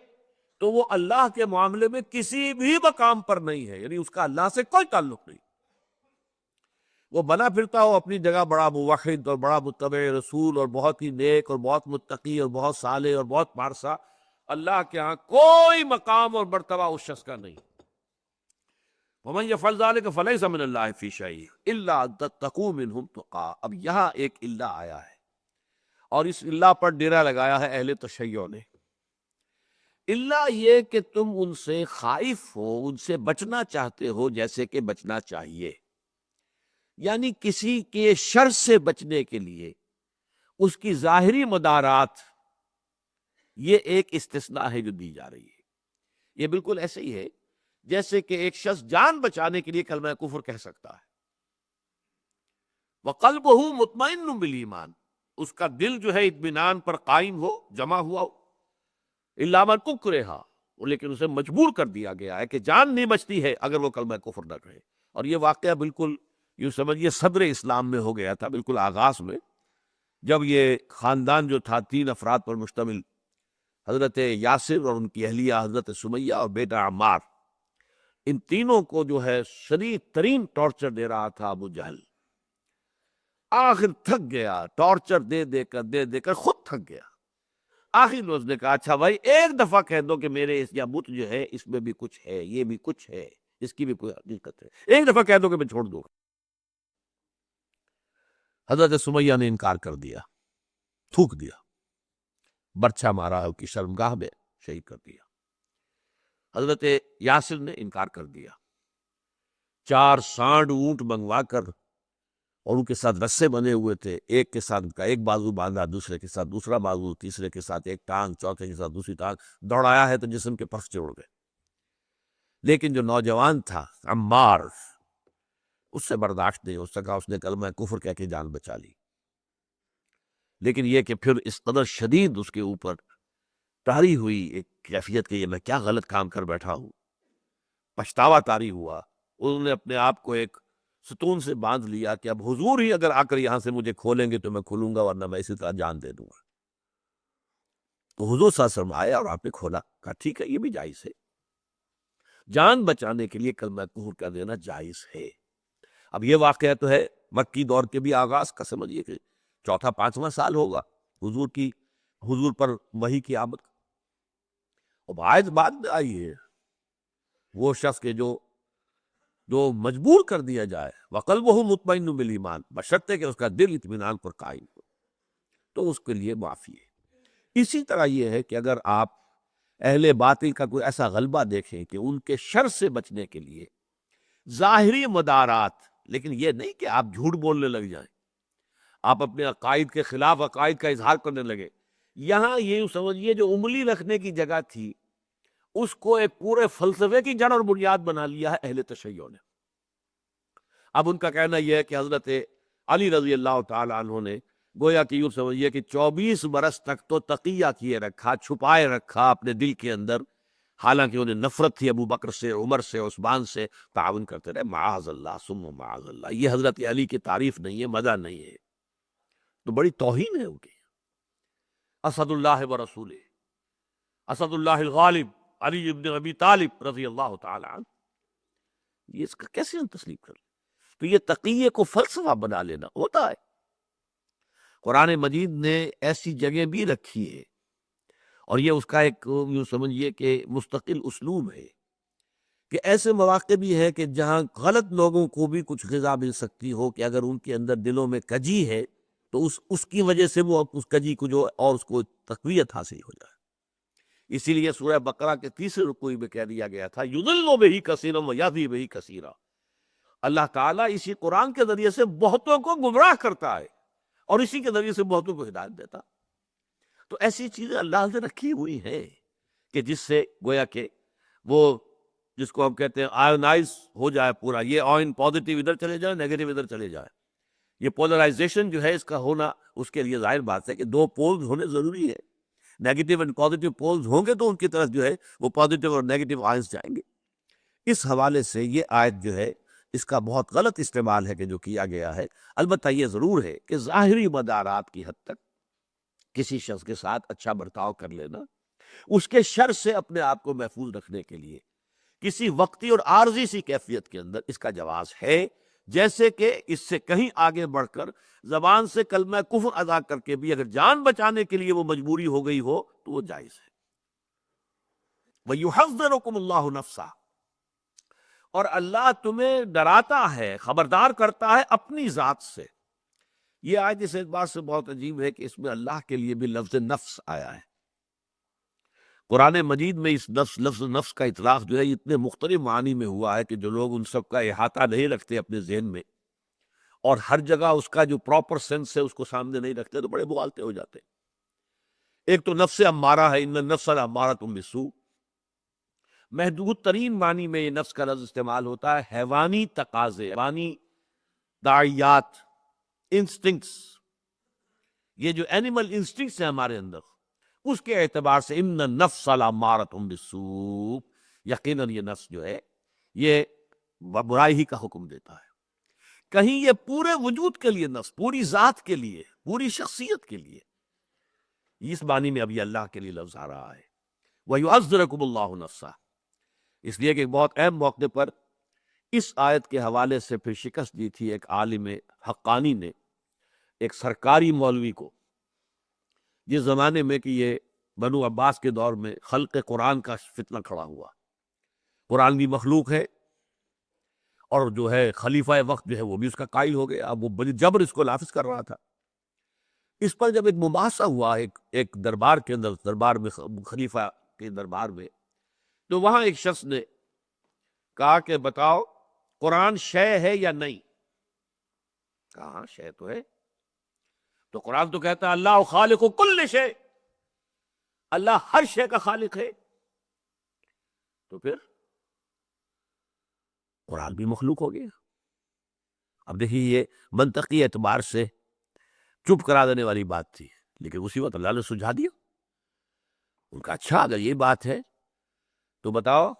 تو وہ اللہ کے معاملے میں کسی بھی مقام پر نہیں ہے، یعنی اس کا اللہ سے کوئی تعلق نہیں. وہ بنا پھرتا ہو اپنی جگہ بڑا موحد اور بڑا متبع رسول اور بہت ہی نیک اور بہت متقی اور بہت صالح اور بہت پارسا، اللہ کے ہاں کوئی مقام اور مرتبہ اس شخص کا نہیں. وَمَن يَفْعَلْ ذَلِكَ فَلَيْسَ مِنَ اللَّهِ فِي شَيْءٍ إِلَّا أَن تَتَّقُوا مِنْهُمْ تُقَاةً. اب یہاں ایک اللہ آیا ہے، اور اس اللہ پر ڈیرا لگایا ہے اہل تشیع نے اللہ یہ کہ تم ان سے خائف ہو، ان سے بچنا چاہتے ہو جیسے کہ بچنا چاہیے، یعنی کسی کے شر سے بچنے کے لیے اس کی ظاہری مدارات، یہ ایک استثناء ہے جو دی جا رہی ہے۔ یہ بالکل ایسے ہی ہے جیسے کہ ایک شخص جان بچانے کے لیے کلمہ کفر کہہ سکتا ہے، وَقَلْبُهُ مُطْمَئِنٌ بِالْإِيمَانِ، اس کا دل جو ہے اطمینان پر قائم ہو، جمع ہوا ہو، إِلَّا مَنْ أُكْرِهَ، لیکن اسے مجبور کر دیا گیا ہے کہ جان نہیں بچتی ہے اگر وہ کلمہ کفر نہ کہے۔ اور یہ واقعہ بالکل یوں سمجھیے صدر اسلام میں ہو گیا تھا، بالکل آغاز میں، جب یہ خاندان جو تھا 3 افراد پر مشتمل، حضرت یاسر اور ان کی اہلیہ حضرت سمیہ اور بیٹا عمار، ان تینوں کو جو ہے شدید ترین ٹارچر دے رہا تھا ابو جہل۔ آخر تھک گیا، ٹارچر دے دے کر خود تھک گیا۔ آخر میں اس نے کہا اچھا بھائی ایک دفعہ کہہ دو کہ میرے اس یا بت جو ہے اس میں بھی کچھ ہے، یہ بھی کچھ ہے، اس کی بھی کوئی حقیقت ہے، ایک دفعہ کہہ دو کہ میں چھوڑ دوں گا۔ حضرت سمیہ نے انکار کر دیا، تھوک دیا، برچھا مارا اس کی شرمگاہ میں، شہید کر دیا۔ حضرت یاسر نے انکار کر دیا، 4 سانڈ اونٹ منگوا کر، اور ان کے ساتھ رسے بنے ہوئے تھے، ایک کے ساتھ کا ایک بازو باندھا، دوسرے کے ساتھ دوسرا بازو، تیسرے کے ساتھ ایک ٹانگ، چوتھے کے ساتھ دوسری ٹانگ، دوڑایا ہے تو جسم کے پھسٹے اڑ گئے۔ لیکن جو نوجوان تھا عمار، اس سے برداشت نہیں ہو سکا، اس نے کلمہ کفر کہہ کے جان بچا لی۔ لیکن یہ کہ پھر اس قدر شدید اس کے اوپر طاری ہوئی ایک کیفیت کہ یہ میں کیا غلط کام کر بیٹھا ہوں، پچھتاوا طاری ہوا۔ انہوں نے اپنے آپ کو ایک ستون سے باندھ لیا کہ اب حضور ہی اگر آ کر یہاں سے مجھے کھولیں گے تو میں کھولوں گا، ورنہ میں اسی طرح جان دے دوں گا۔ تو حضور صلی اللہ علیہ وسلم آئے اور آپ نے کھولا، کہا ٹھیک ہے یہ بھی جائز ہے، جان بچانے کے لیے کلمہ کفر کر دینا جائز ہے۔ اب یہ واقعہ تو ہے مکی دور کے بھی آغاز کا، سمجھیے کہ 4واں 5واں سال ہوگا حضور پر وحی کی آمد کا۔ اب آیت بعد میں آئی ہے، وہ شخص کے جو مجبور کر دیا جائے، وَقَلْبُهُ مُطْمَئِنٌ بِالْإِيمَانِ، بشرطے کہ اس کا دل اطمینان پر قائم ہو، تو اس کے لیے معافی ہے۔ اسی طرح یہ ہے کہ اگر آپ اہل باطل کا کوئی ایسا غلبہ دیکھیں کہ ان کے شر سے بچنے کے لیے ظاہری مدارات، لیکن یہ نہیں کہ آپ جھوٹ بولنے لگ جائیں، آپ اپنے عقائد کے خلاف عقائد کا اظہار کرنے لگے۔ یہاں یہ سمجھیے جو انگلی رکھنے کی جگہ تھی، اس کو ایک پورے فلسفے کی جڑ اور بنیاد بنا لیا ہے اہل تشیع نے۔ اب ان کا کہنا یہ ہے کہ حضرت علی رضی اللہ تعالی عنہ نے گویا کہ یوں سمجھیے کہ 24 برس تک تو تقیہ کیے رکھا، چھپائے رکھا اپنے دل کے اندر، حالانکہ انہیں نفرت تھی ابو بکر سے، عمر سے، عثمان سے، تعاون کرتے رہے، معاذ اللہ ثم معاذ اللہ۔ یہ حضرت علی کی تعریف نہیں ہے، مدح نہیں ہے، تو بڑی توہین ہے ان کی۔ اسد اللہ و رسولہ، اسد اللہ الغالب علی ابن ابی طالب رضی اللہ تعالی عنہ، یہ اس کا کیسے ہم تسلیم کر لیں؟ تو یہ تقیہ کو فلسفہ بنا لینا ہوتا ہے۔ قرآن مجید نے ایسی جگہ بھی رکھی ہے، اور یہ اس کا ایک یوں سمجھیے کہ مستقل اسلوب ہے، کہ ایسے مواقع بھی ہے کہ جہاں غلط لوگوں کو بھی کچھ غذا مل سکتی ہو، کہ اگر ان کے اندر دلوں میں کجی ہے تو اس کی وجہ سے وہ اس کجی کو جو اور اس کو تقویت حاصل ہو جائے۔ اسی لیے سورہ بقرہ کے 3 رکوع میں کہہ دیا گیا تھا یضل بہ کثیرا ویہدی بہ کثیرا، اللہ تعالیٰ اسی قرآن کے ذریعے سے بہتوں کو گمراہ کرتا ہے اور اسی کے ذریعے سے بہتوں کو ہدایت دیتا۔ تو ایسی چیزیں اللہ نے رکھی ہوئی ہیں کہ جس سے گویا کہ وہ جس کو ہم کہتے ہیں آئونائز ہو جائے پورا، یہ آئن پازیٹیو ادھر چلے جائے، نیگیٹو ادھر چلے جائے۔ یہ پولرائزیشن جو ہے اس کا ہونا، اس کے لیے ظاہر بات ہے کہ 2 پولز ہونے ضروری ہے، نیگیٹو اینڈ پازیٹیو پولز ہوں گے تو ان کی طرف جو ہے وہ پازیٹیو اور نیگیٹو آئنس جائیں گے۔ اس حوالے سے یہ آیت جو ہے اس کا بہت غلط استعمال ہے کہ جو کیا گیا ہے۔ البتہ یہ ضرور ہے کہ ظاہری مدارات کی حد تک کسی شخص کے ساتھ اچھا برتاؤ کر لینا، اس کے شر سے اپنے آپ کو محفوظ رکھنے کے لیے کسی وقتی اور عارضی سی کیفیت کے اندر اس کا جواز ہے، جیسے کہ اس سے کہیں آگے بڑھ کر زبان سے کلمہ کفر ادا کر کے بھی اگر جان بچانے کے لیے وہ مجبوری ہو گئی ہو تو وہ جائز ہے۔ وَيُحَذِّرُكُمُ اللَّهُ نَفْسَهُ، اور اللہ تمہیں ڈراتا ہے، خبردار کرتا ہے اپنی ذات سے۔ یہ آیت اس اعتبار سے بہت عجیب ہے کہ اس میں اللہ کے لیے بھی لفظ نفس آیا ہے۔ قرآن مجید میں اس لفظ نفس کا اطلاق جو ہے اتنے مختلف معانی میں ہوا ہے کہ جو لوگ ان سب کا احاطہ نہیں رکھتے اپنے ذہن میں اور ہر جگہ اس کا جو پراپر سینس ہے اس کو سامنے نہیں رکھتے تو بڑے مغالطے ہو جاتے ہیں۔ ایک تو نفس امارہ ہے، ان النفس لامارۃ بالسوء، محدود ترین معنی میں یہ نفس کا لفظ استعمال ہوتا ہے حیوانی تقاضے، حیوانی داعیات، انسٹنکٹس، یہ جو اینیمل انسٹنکٹس ہیں ہمارے اندر، اس کے اعتبار سے ان النفس لامارۃ بالسوء، یقیناً یہ نفس جو ہے یہ برائی ہی کا حکم دیتا ہے۔ کہیں یہ پورے وجود کے لیے نفس، پوری ذات کے لیے، پوری شخصیت کے لیے، اس معنی میں اب یہ اللہ کے لیے لفظ آ رہا ہے وَيُعَذِّرَكُمُ اللَّهُ نَفْسَهُ، اس لیے کہ ایک بہت اہم موقع پر اس آیت کے حوالے سے پھر شکست دی تھی ایک عالم حقانی نے ایک سرکاری مولوی کو، جس زمانے میں کہ یہ بنو عباس کے دور میں خلق قرآن کا فتنہ کھڑا ہوا، قرآن بھی مخلوق ہے اور جو ہے خلیفہ وقت جو ہے وہ بھی اس کا قائل ہو گیا، اب وہ بڑی جبر اس کو نافذ کر رہا تھا۔ اس پر جب ایک مباحثہ ہوا ایک دربار کے اندر، دربار میں، خلیفہ کے دربار میں، تو وہاں ایک شخص نے کہا کہ بتاؤ قرآن شے ہے یا نہیں؟ کہا شے تو ہے، تو قرآن تو کہتا ہے اللہ خالق کل شے، اللہ ہر شے کا خالق ہے، تو پھر قرآن بھی مخلوق ہو گیا۔ اب دیکھیے یہ منطقی اعتبار سے چپ کرا دینے والی بات تھی، لیکن اسی وقت اللہ نے سجھا دیا۔ ان کا اچھا اگر یہ بات ہے تو بتاؤ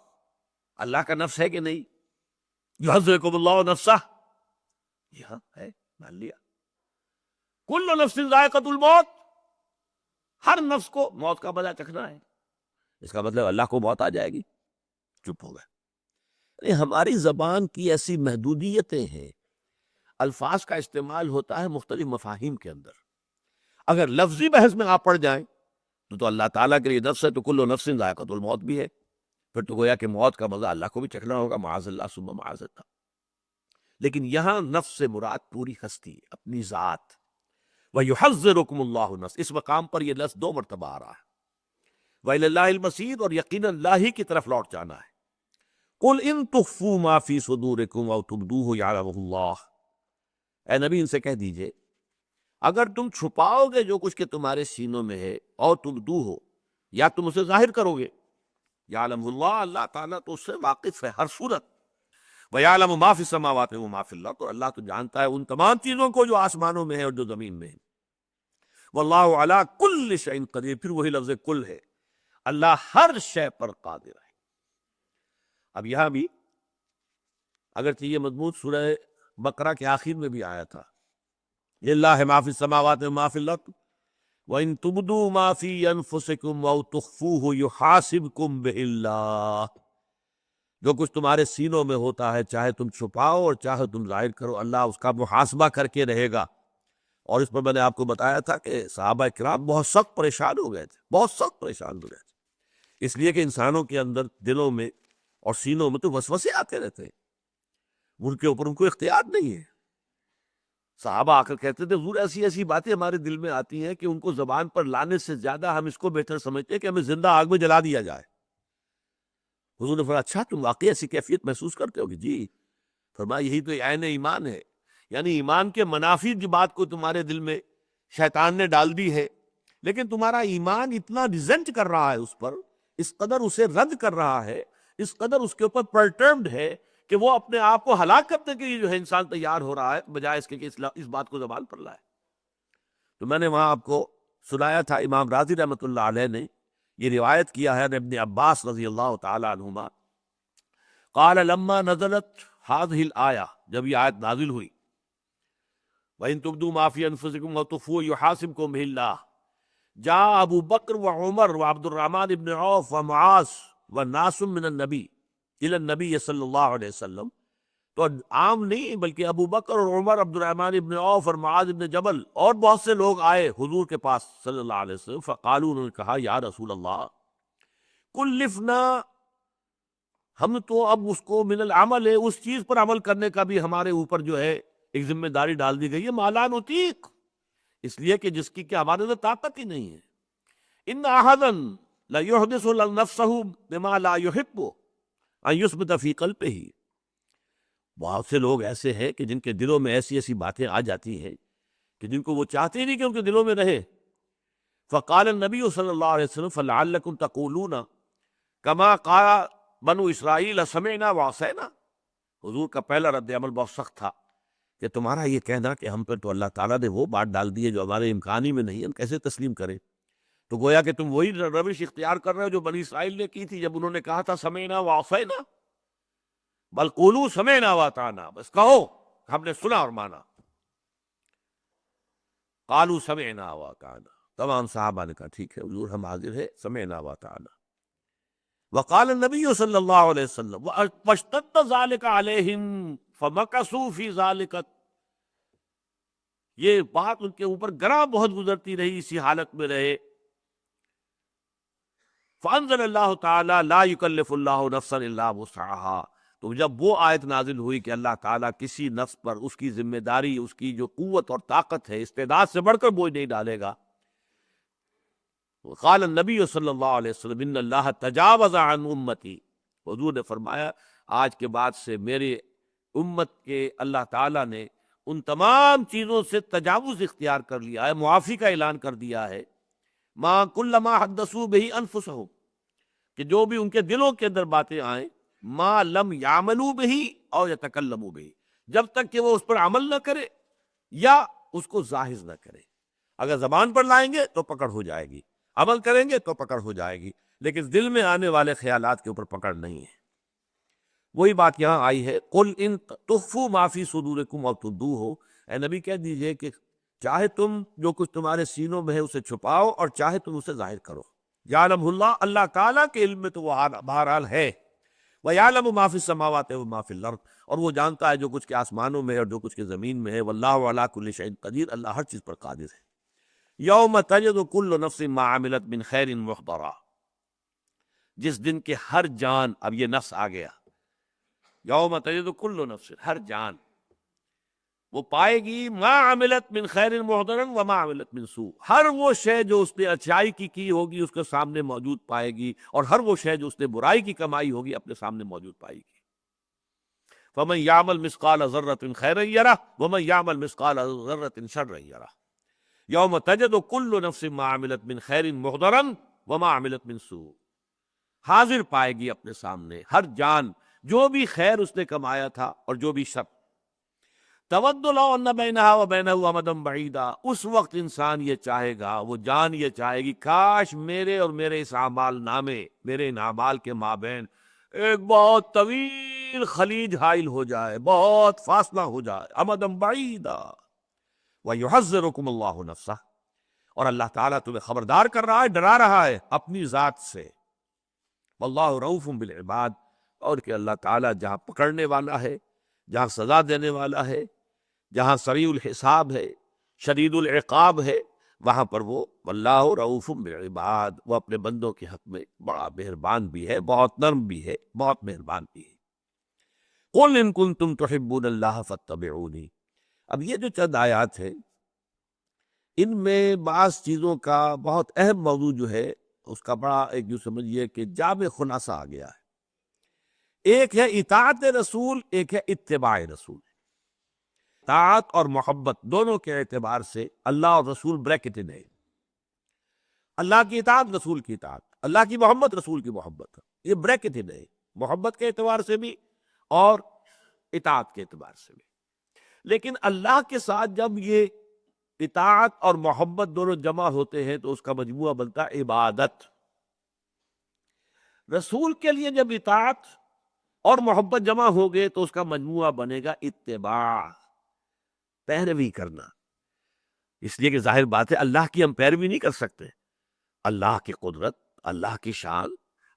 اللہ کا نفس ہے کہ نہیں؟ یحذرکم اللہ نفسہ، جی ہاں ہے، مان لیا۔ کل نفس ذائقۃ الموت، ہر نفس کو موت کا مزہ چکھنا ہے، اس کا مطلب اللہ کو موت آ جائے گی، چپ ہو گئے۔ ہماری زبان کی ایسی محدودیتیں ہیں، الفاظ کا استعمال ہوتا ہے مختلف مفاہیم کے اندر، اگر لفظی بحث میں آپ پڑ جائیں تو اللہ تعالیٰ کے لیے نفس ہے تو کل نفس ذائقۃ الموت بھی ہے، پھر تو گویا کہ موت کا مزہ اللہ کو بھی چکھنا ہوگا، معاذ اللہ ثم معاذ اللہ۔ لیکن یہاں نفس سے مراد پوری ہستی، اپنی ذات۔ وَيُحَذِّرُكُمُ اللَّهُ نفس، اس مقام پر یہ لفظ 2 مرتبہ آ رہا ہے، وَإِلَى اللَّهِ الْمَصِيرُ، اور یقیناً اللہ ہی کی طرف لوٹ جانا ہے۔ قُلْ إِن تُخْفُوا مَا فِي صُدُورِكُمْ أَوْ تُبْدُوهُ يَعْلَمُهُ اللَّهُ، اے نبی ان سے کہہ دیجئے اگر تم چھپاؤ گے جو کچھ کہ تمہارے سینوں میں ہے، اور تبدوہ، یا تم اسے ظاہر کرو گے، یعلم اللہ، اللہ تعالیٰ تو اس سے واقف ہے ہر صورت، وَيَعْلَمُ مَا فِي السَّمَاوَاتِ وَمَا فِي الْأَرْضِ، اور اللہ تو جانتا ہے ان تمام چیزوں کو جو آسمانوں میں ہے اور جو زمین میں ہے، وَاللَّهُ عَلَىٰ كُلِّ شَيْءٍ قَدِيرٌ، پھر وہی لفظ کل ہے، اللہ ہر شے پر قادر ہے۔ اب یہاں بھی اگرچہ یہ مضمون سورہ بقرہ کے آخر میں بھی آیا تھا، لِلَّهِ مَا فِي السَّمَاوَاتِ وَمَا فِي الْأَرْضِ وَإِن تُبْدُوا مَا فِي أَنفُسِكُمْ أَوْ تُخْفُوهُ يُحَاسِبْكُم بِهِ اللَّهُ، جو کچھ تمہارے سینوں میں ہوتا ہے چاہے تم چھپاؤ اور چاہے تم ظاہر کرو، اللہ اس کا محاسبہ کر کے رہے گا۔ اور اس پر میں نے آپ کو بتایا تھا کہ صحابہ کرام بہت سخت پریشان ہو گئے تھے، بہت سخت پریشان ہو گئے تھے، اس لیے کہ انسانوں کے اندر دلوں میں اور سینوں میں تو وسوسے آتے رہتے ہیں، ان کے اوپر ان کو اختیار نہیں ہے۔ صحابہ آ کر کہتے تھے حضور ایسی ایسی باتیں ہمارے دل میں آتی ہیں کہ ان کو زبان پر لانے سے زیادہ ہم اس کو بہتر سمجھتے ہیں کہ ہمیں زندہ آگ میں جلا دیا جائے۔ حضور نے فرمایا اچھا تم واقعی ایسی کیفیت محسوس کرتے ہو؟ کہ جی۔ فرمایا یہی تو عین ایمان ہے، یعنی ایمان کے منافی کی بات کو تمہارے دل میں شیطان نے ڈال دی ہے، لیکن تمہارا ایمان اتنا ریزنٹ کر رہا ہے اس پر، اس قدر اسے رد کر رہا ہے، اس قدر اس کے اوپر پرٹربڈ ہے کہ وہ اپنے آپ کو ہلاک کرنے کے لیے جو ہے انسان تیار ہو رہا ہے، بجائے اس کے کہ اس بات کو زبان پر لائے۔ تو میں نے وہاں آپ کو سنایا تھا، امام راضی رحمۃ اللہ علیہ نے یہ روایت کیا ہے ابن عباس رضی اللہ تعالی عنہما، قال لما نزلت هذه الآیہ، جب یہ آیت نازل ہوئی، وَإِن تُبْدُوا مَا فِي أَنفُسِكُمْ وَتُخْفُوهُ يُحَاسِبْكُم بِهِ اللَّهُ، جاء ابو بکر وعمر وعبد الرحمن بن عوف ومعاذ والناس من النبی الى النبی صلی اللہ علیہ وسلم، تو عام نہیں بلکہ ابو بکر اور عمر، عبد الرحمن ابن عوف اور معاذ ابن جبل اور بہت سے لوگ آئے حضور کے پاس صلی اللہ علیہ وسلم، فقالوا، انہوں نے کہا یا رسول اللہ کلفنا، ہم تو اب اس کو من العمل ہے، اس چیز پر عمل کرنے کا بھی ہمارے اوپر جو ہے ایک ذمہ داری ڈال دی گئی ہے، ما لا نطیق، اس لیے کہ جس کی کہ ہمارے اندر طاقت ہی نہیں ہے۔ ان احدا لَيُحْدِثُ نَفْسَهُ بِمَا لَا يُحِبُّ أَن يُثْبِتَ فِي قَلْبِهِ۔ بہت سے لوگ ایسے ہیں کہ جن کے دلوں میں ایسی ایسی باتیں آ جاتی ہیں کہ جن کو وہ چاہتے ہی نہیں کہ ان کے دلوں میں رہے۔ فقال النبی صلی اللہ علیہ وسلم فلعلکم تقولون کما قال بنو اسرائیل سمعنا وعصینا۔ حضور کا پہلا رد عمل بہت سخت تھا کہ تمہارا یہ کہنا کہ ہم پر تو اللہ تعالیٰ نے وہ بات ڈال دی ہے جو ہمارے امکان ہی میں نہیں، ہم کیسے تسلیم کریں؟ تو گویا کہ تم وہی روش اختیار کر رہے ہو جو بنی اسرائیل نے کی تھی جب انہوں نے کہا تھا سمعنا وعصینا۔ بل قولوا سمعنا واطعنا، بس کہو ہم نے سنا اور مانا۔ قالوا سمعنا واطعنا، تمام صحابہ نے کہا ٹھیک ہے حضور ہم حاضر ہیں، سمعنا واطعنا۔ وقال النبی صلی اللہ علیہ وسلم واشتد ذلك علیہم فمکثوا فی ذلک، یہ بات ان کے اوپر گراں بہت گزرتی رہی، اسی حالت میں رہے۔ فانزل اللہ تعالی لا یکلف اللہ نفسا الا وسعها، تو جب وہ آیت نازل ہوئی کہ اللہ تعالیٰ کسی نفس پر اس کی ذمہ داری، اس کی جو قوت اور طاقت ہے، استعداد سے بڑھ کر بوجھ نہیں ڈالے گا۔ قال النبی صلی اللہ علیہ وسلم ان اللہ تجاوز عن امتی، حضور نے فرمایا آج کے بعد سے میرے امت کے اللہ تعالیٰ نے ان تمام چیزوں سے تجاوز اختیار کر لیا ہے، معافی کا اعلان کر دیا ہے۔ ما کل ما حدثوا به انفسهم، کہ جو بھی ان کے دلوں کے اندر باتیں آئیں، ما لم یعملوا به او یتکلموا به، جب تک کہ وہ اس پر عمل نہ کرے یا اس کو ظاہر نہ کرے۔ اگر زبان پر لائیں گے تو پکڑ ہو جائے گی، عمل کریں گے تو پکڑ ہو جائے گی، لیکن دل میں آنے والے خیالات کے اوپر پکڑ نہیں ہے۔ وہی بات یہاں آئی ہے قل ان تخفوا ما فی صدورکم او تبدوہ، اے نبی کہہ دیجئے کہ چاہے تم جو کچھ تمہارے سینوں میں ہے اسے چھپاؤ اور چاہے تم اسے ظاہر کرو۔ یعلم اللہ، اللہ تعالیٰ کے علم میں تو وہ بہرحال ہے۔ وَيَعْلَمُ مَا فِي السَّمَاوَاتِ وَمَا فِي الْأَرْضِ، اور وہ جانتا ہے جو کچھ کے آسمانوں میں ہے اور جو کچھ کے زمین میں ہے۔ وَاللَّهُ عَلَىٰ كُلِّ شَيْءٍ قدیر، اللہ ہر چیز پر قادر ہے۔ یوم تجد کل نفس ما عملت من خیر محضرا، جس دن کے ہر جان، اب یہ نفس آ گیا، یوم تجد کل نفس، ہر جان وہ پائے گی ما عملت من خیر محضرا وما عملت من سوء، ہر وہ شے جو اس نے اچھائی کی ہوگی اس کے سامنے موجود پائے گی، اور ہر وہ شے جو اس نے برائی کی کمائی ہوگی اپنے سامنے موجود پائے گی۔ فمن یعمل مثقال ذرۃ خیرا یرہ ومن یعمل مثقال ذرۃ شرا یرہ، یوم تجد کل نفس ما عملت من خیر محضرا وما عملت من سوء، حاضر پائے گی اپنے سامنے ہر جان جو بھی خیر اس نے کمایا تھا اور جو بھی شر۔ تود لو ان بینہا وبینہ امدا بعیدا، اس وقت انسان یہ چاہے گا، وہ جان یہ چاہے گی کاش میرے اور میرے اس اعمال نامے، میرے ان اعمال کے مابین ایک بہت طویل خلیج حائل ہو جائے، بہت فاصلہ ہو جائے، امدا بعیدا۔ وَيُحَذِّرُكُمُ اللَّهُ نَفْسَهُ، اور اللہ تعالیٰ تمہیں خبردار کر رہا ہے، ڈرا رہا ہے اپنی ذات سے۔ وَاللَّهُ رَءُوفٌ بِالْعِبَادِ، اور کہ اللہ تعالیٰ جہاں پکڑنے والا ہے، جہاں سزا دینے والا ہے، جہاں سریع الحساب ہے، شدید العقاب ہے، وہاں پر وہ واللہ رؤوف بالعباد، وہ اپنے بندوں کے حق میں بڑا مہربان بھی ہے، بہت نرم بھی ہے، بہت مہربان بھی ہے۔ قل ان کنتم تحبون اللہ فاتبعونی، اب یہ جو چند آیات ہیں ان میں بعض چیزوں کا بہت اہم موضوع جو ہے اس کا بڑا ایک جو سمجھیے کہ جامع خلاصہ آ گیا ہے۔ ایک ہے اطاعت رسول، ایک ہے اتباع رسول۔ اطاعت اور محبت دونوں کے اعتبار سے اللہ اور رسول بریکٹڈ ہے۔ اللہ کی اطاعت رسول کی اطاعت، اللہ کی محبت رسول کی محبت، یہ بریکٹڈ ہے، محبت کے اعتبار سے بھی اور اطاعت کے اعتبار سے بھی۔ لیکن اللہ کے ساتھ جب یہ اطاعت اور محبت دونوں جمع ہوتے ہیں تو اس کا مجموعہ بنتا ہے عبادت۔ رسول کے لیے جب اطاعت اور محبت جمع ہو گئے تو اس کا مجموعہ بنے گا اتباع، پیروی کرنا۔ اس لیے کہ ظاہر بات ہے اللہ کی ہم پیروی نہیں کر سکتے، اللہ کی قدرت، اللہ کی شان،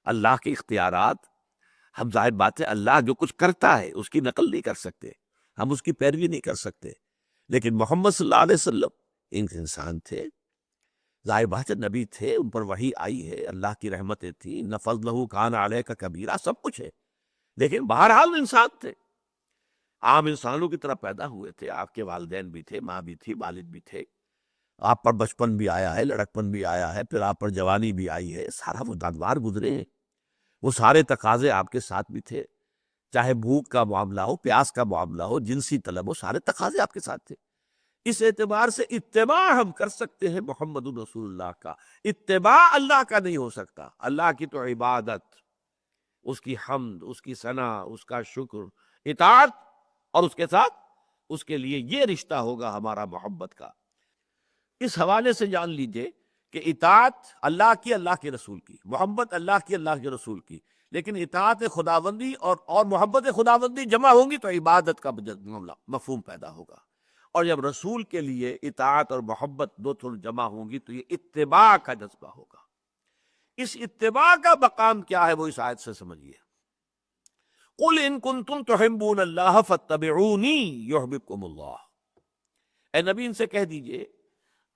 اللہ کے اختیارات، ہم ظاہر بات ہے اللہ جو کچھ کرتا ہے اس کی نقل نہیں کر سکتے، ہم اس کی پیروی نہیں کر سکتے۔ لیکن محمد صلی اللہ علیہ وسلم ایک انسان تھے، ظاہر بات ہے نبی تھے، ان پر وحی آئی ہے، اللہ کی رحمتیں تھیں، ان فضلہ کان علیک کبیرہ، سب کچھ ہے، لیکن بہرحال انسان تھے، عام انسانوں کی طرح پیدا ہوئے تھے، آپ کے والدین بھی تھے، ماں بھی تھی، والد بھی تھے، آپ پر بچپن بھی آیا ہے، لڑکپن بھی آیا ہے، پھر آپ پر جوانی بھی آئی ہے، سارا وہ ناگوار گزرے ہیں، وہ سارے تقاضے آپ کے ساتھ بھی تھے، چاہے بھوک کا معاملہ ہو، پیاس کا معاملہ ہو، جنسی طلب ہو، سارے تقاضے آپ کے ساتھ تھے۔ اس اعتبار سے اتباع ہم کر سکتے ہیں محمد رسول اللہ کا، اتباع اللہ کا نہیں ہو سکتا۔ اللہ کی تو عبادت، اس کی حمد، اس کی ثنا، اس کا شکر، اطاعت، اور اس کے ساتھ اس کے لیے یہ رشتہ ہوگا ہمارا محبت کا۔ اس حوالے سے جان لیجئے کہ اطاعت اللہ کی، اللہ کے رسول کی، محبت اللہ کی، اللہ کے رسول کی، لیکن اطاعت خداوندی اور محبت خداوندی جمع ہوں گی تو عبادت کا مفہوم پیدا ہوگا، اور جب رسول کے لیے اطاعت اور محبت دو جمع ہوں گی تو یہ اتباع کا جذبہ ہوگا۔ اس اتباع کا مقام کیا ہے وہ اس آیت سے سمجھیے۔ قل ان کنتم تحبون اللہ فاتبعونی یحببکم اللہ، اے نبی ان سے کہہ دیجئے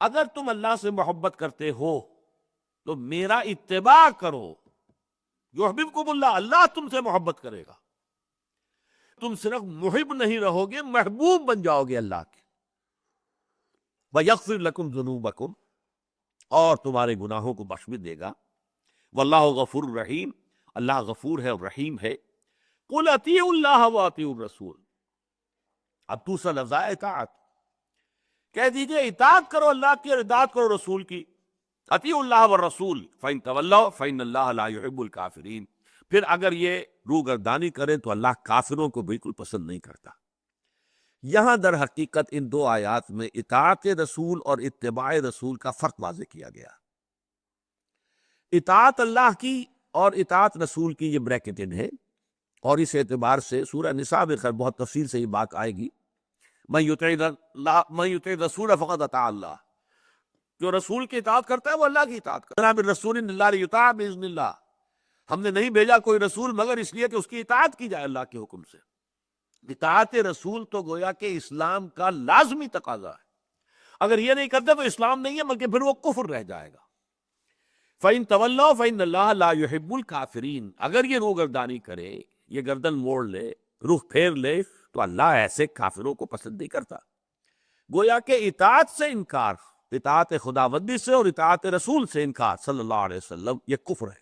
اگر تم اللہ سے محبت کرتے ہو تو میرا اتباع کرو، یحببکم اللہ، اللہ تم سے محبت کرے گا، تم صرف محب نہیں رہو گے، محبوب بن جاؤ گے اللہ کے۔ وَيَغْفِرْ لَكُمْ ذُنُوبَكُمْ، اور تمہارے گناہوں کو بخش بھی دے گا۔ واللہ غفور الرحیم، اللہ غفور ہے اور رحیم ہے۔ قُلْ اطیعوا اللہ واطیعوا الرسول، اب دوسرا لفظ ہے اطاعت، کہہ دیجئے اطاعت کرو اللہ کی اور اطاعت کرو رسول کی۔ اطیعوا اللہ والرسول فإن تولوا فإن اللہ لا يحب الکافرین، پھر اگر یہ روگردانی کریں تو اللہ کافروں کو بالکل پسند نہیں کرتا۔ یہاں در حقیقت ان دو آیات میں اطاعت رسول اور اتباع رسول کا فرق واضح کیا گیا۔ اطاعت اللہ کی اور اطاعت رسول کی یہ بریکٹڈ ہے، اور اس اعتبار سے سورہ نساء میں خیر بہت تفصیل سے یہ بات آئے گی، من یطع الرسول فقد اطاع اللہ، جو رسول کی اطاعت کرتا ہے وہ اللہ کی اطاعت کرتا ہے۔ بالرسول الا لیطاع باذن اللہ، ہم نے نہیں بھیجا کوئی رسول مگر اس لیے کہ اس کی اطاعت کی جائے اللہ کے حکم سے۔ اطاعت رسول تو گویا کہ اسلام کا لازمی تقاضا ہے، اگر یہ نہیں کرتے تو اسلام نہیں ہے بلکہ پھر وہ کفر رہ جائے گا۔ فَإِن تَوَلَّوْا فَإِنَّ اللَّهَ لَا يُحِبُّ الْكَافِرِينَ، اگر یہ روگردانی کرے، یہ گردن موڑ لے، رخ پھیر لے، تو اللہ ایسے کافروں کو پسند نہیں کرتا۔ گویا کہ اطاعت سے انکار، اطاعت خداوندی سے اور اطاعت رسول سے انکار صلی اللہ علیہ وسلم، یہ کفر ہے۔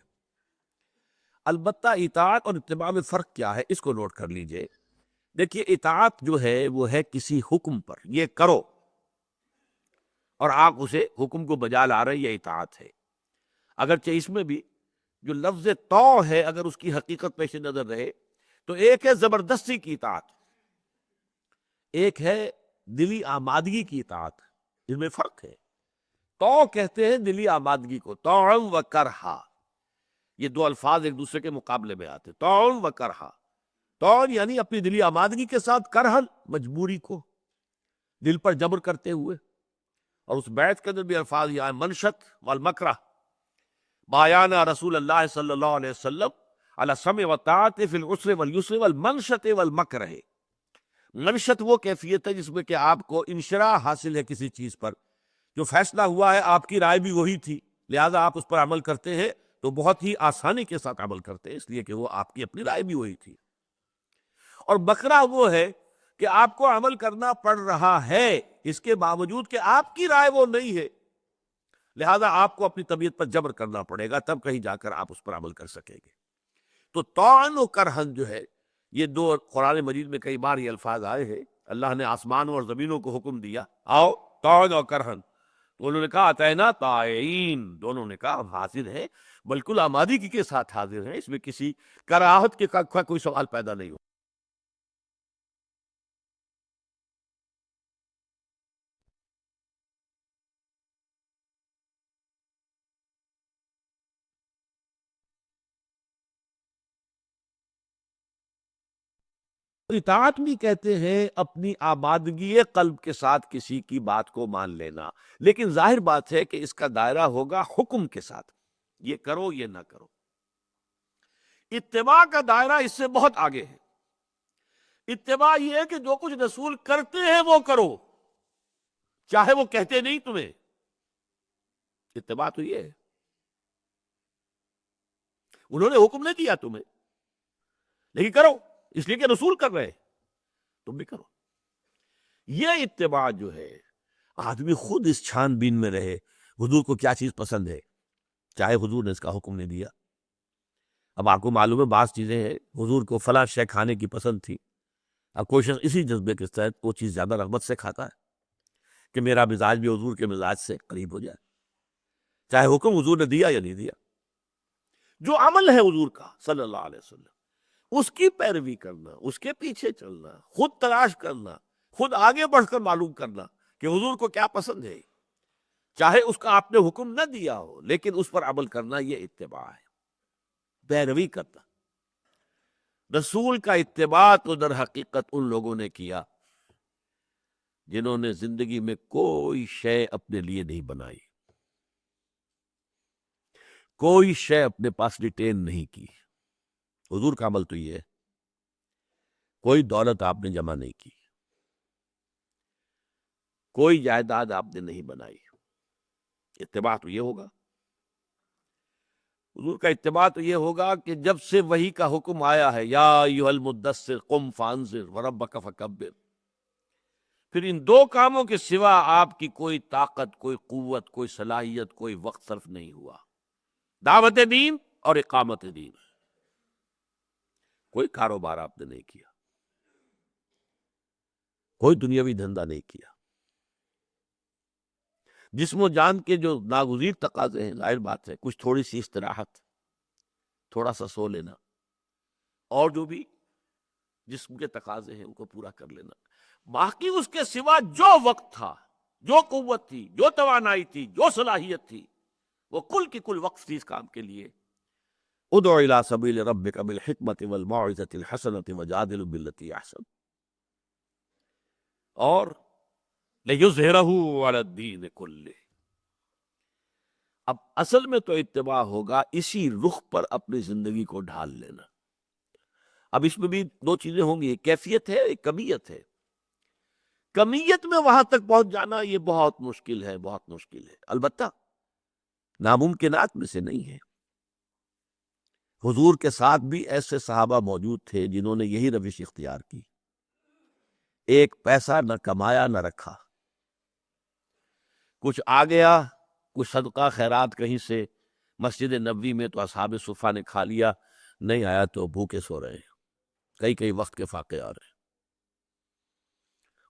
البتہ اطاعت اور اتباع میں فرق کیا ہے اس کو نوٹ کر لیجئے۔ دیکھیے اطاعت جو ہے وہ ہے کسی حکم پر، یہ کرو، اور آپ اسے حکم کو بجا لا رہے، یہ اطاعت ہے۔ اگرچہ اس میں بھی جو لفظ طاع ہے اگر اس کی حقیقت پیش نظر رہے تو ایک ہے زبردستی کی اطاعت، ایک ہے دلی آمادگی کی اطاعت، اس میں فرق ہے۔ طاع کہتے ہیں دلی آمادگی کو، طاعا و کرہا، یہ دو الفاظ ایک دوسرے کے مقابلے میں آتے، طاعا و کرہا۔ طاعا یعنی اپنی دلی آمادگی کے ساتھ، کرہن مجبوری کو دل پر جبر کرتے ہوئے، اور اس بیعت کے اندر بھی الفاظ یہ آئے منشت والمکرہ، بایانا رسول اللہ صلی اللہ علیہ وسلم علی السمع والطاعۃ فی العسر والیسر والمنشط والمکرہ۔ منشط وہ کیفیت ہے جس میں کہ آپ کو انشراح حاصل ہے کسی چیز پر، جو فیصلہ ہوا ہے آپ کی رائے بھی وہی تھی، لہذا آپ اس پر عمل کرتے ہیں تو بہت ہی آسانی کے ساتھ عمل کرتے ہیں، اس لیے کہ وہ آپ کی اپنی رائے بھی وہی تھی۔ اور مکرہ وہ ہے کہ آپ کو عمل کرنا پڑ رہا ہے اس کے باوجود کہ آپ کی رائے وہ نہیں ہے، لہذا آپ کو اپنی طبیعت پر جبر کرنا پڑے گا، تب کہیں جا کر آپ اس پر عمل کر سکیں گے۔ تو طاعن و کرہن جو ہے، یہ دو قرآن مجید میں کئی بار یہ الفاظ آئے ہیں۔ اللہ نے آسمانوں اور زمینوں کو حکم دیا آؤ طاعن و کرہن، تو انہوں نے کہا اتینا طائعین، دونوں نے کہا ہم حاضر ہیں، بالکل آمادگی کے ساتھ حاضر ہیں، اس میں کسی کراہت کے کا کوئی سوال پیدا نہیں ہو۔ اطاعت بھی کہتے ہیں اپنی آبادگی قلب کے ساتھ کسی کی بات کو مان لینا، لیکن ظاہر بات ہے کہ اس کا دائرہ ہوگا حکم کے ساتھ، یہ کرو یہ نہ کرو۔ اتباع کا دائرہ اس سے بہت آگے ہے۔ اتباع یہ ہے کہ جو کچھ رسول کرتے ہیں وہ کرو، چاہے وہ کہتے نہیں تمہیں۔ اتباع تو یہ ہے، انہوں نے حکم نہیں دیا تمہیں، لیکن کرو اس لیے کہ رسول کر رہے، تم بھی کرو۔ یہ اتباع جو ہے آدمی خود اس چھان بین میں رہے حضور کو کیا چیز پسند ہے، چاہے حضور نے اس کا حکم نہیں دیا۔ اب آپ کو معلوم ہے بعض چیزیں ہیں حضور کو فلاں شے کھانے کی پسند تھی، اب کوئی شخص اسی جذبے کے تحت وہ چیز زیادہ رغبت سے کھاتا ہے کہ میرا مزاج بھی حضور کے مزاج سے قریب ہو جائے، چاہے حکم حضور نے دیا یا نہیں دیا۔ جو عمل ہے حضور کا صلی اللہ علیہ وسلم، اس کی پیروی کرنا، اس کے پیچھے چلنا، خود تلاش کرنا، خود آگے بڑھ کر معلوم کرنا کہ حضور کو کیا پسند ہے، چاہے اس کا آپ نے حکم نہ دیا ہو لیکن اس پر عمل کرنا، یہ اتباع ہے، پیروی کرنا۔ رسول کا اتباع تو در حقیقت ان لوگوں نے کیا جنہوں نے زندگی میں کوئی شے اپنے لیے نہیں بنائی، کوئی شے اپنے پاس ریٹین نہیں کی۔ حضور کا عمل تو یہ ہے، کوئی دولت آپ نے جمع نہیں کی، کوئی جائیداد آپ نے نہیں بنائی۔ اتباع تو یہ ہوگا، حضور کا اتباع تو یہ ہوگا کہ جب سے وحی کا حکم آیا ہے یا ایھا المدثر قم فانذر وربک فکبر، پھر ان دو کاموں کے سوا آپ کی کوئی طاقت، کوئی قوت، کوئی صلاحیت، کوئی وقت صرف نہیں ہوا، دعوت دین اور اقامت دین۔ کوئی کاروبار آپ نے نہیں کیا، کوئی دنیاوی دھندا نہیں کیا۔ جسم و جان کے جو ناگزیر تقاضے ہیں، ظاہر بات ہے کچھ تھوڑی سی استراحت، تھوڑا سا سو لینا، اور جو بھی جسم کے تقاضے ہیں ان کو پورا کر لینا، باقی اس کے سوا جو وقت تھا، جو قوت تھی، جو توانائی تھی، جو صلاحیت تھی، وہ کل کی کل وقف تھی اس کام کے لیے۔ ادع الی سبیل ربک بالحکمۃ والموعظۃ الحسنۃ وجادل باللتی احسن، اور لِیُظْہِرَہُ عَلَى الدِّینِ کُلِّہ۔ اب اصل میں تو اتباع ہوگا اسی رخ پر اپنی زندگی کو ڈھال لینا۔ اب اس میں بھی دو چیزیں ہوں گی، ایک کیفیت ہے، ایک کمیت ہے۔ کمیت میں وہاں تک پہنچ جانا یہ بہت مشکل ہے، بہت مشکل ہے، البتہ ناممکنات میں سے نہیں ہے۔ حضور کے ساتھ بھی ایسے صحابہ موجود تھے جنہوں نے یہی روش اختیار کی، ایک پیسہ نہ کمایا نہ رکھا، کچھ آ گیا، کچھ صدقہ خیرات کہیں سے مسجد نبوی میں تو اصحاب صفہ نے کھا لیا، نہیں آیا تو بھوکے سو رہے ہیں، کئی کئی وقت کے فاقے آ رہے ہیں۔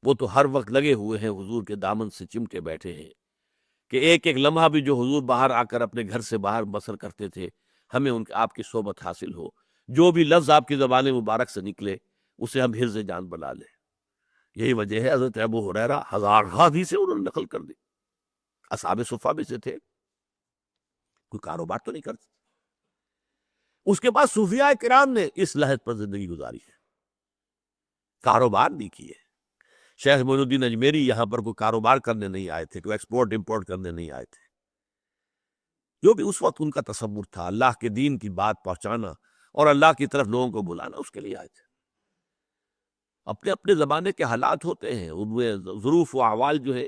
وہ تو ہر وقت لگے ہوئے ہیں، حضور کے دامن سے چمٹے بیٹھے ہیں کہ ایک ایک لمحہ بھی جو حضور باہر آ کر اپنے گھر سے باہر بسر کرتے تھے، ہمیں ان آپ کی صحبت حاصل ہو، جو بھی لفظ آپ کی زبان مبارک سے نکلے اسے ہم حرز جان بنا لیں۔ یہی وجہ ہے حضرت ابو ہریرہ ہزارہ حدیثیں انہوں نے نقل کر دی، اصحاب صفہ بھی سے تھے، کوئی کاروبار تو نہیں کرتے۔ اس کے بعد صوفیاء کرام نے اس لحظ پر زندگی گزاری ہے، کاروبار نہیں کیے۔ شیخ معین الدین اجمیری یہاں پر کوئی کاروبار کرنے نہیں آئے تھے، کوئی ایکسپورٹ امپورٹ کرنے نہیں آئے تھے، جو بھی اس وقت ان کا تصور تھا اللہ کے دین کی بات پہنچانا اور اللہ کی طرف لوگوں کو بلانا، اس کے لیے آئے تھے۔ اپنے اپنے زمانے کے حالات ہوتے ہیں، ان میں ظروف و احوال جو ہے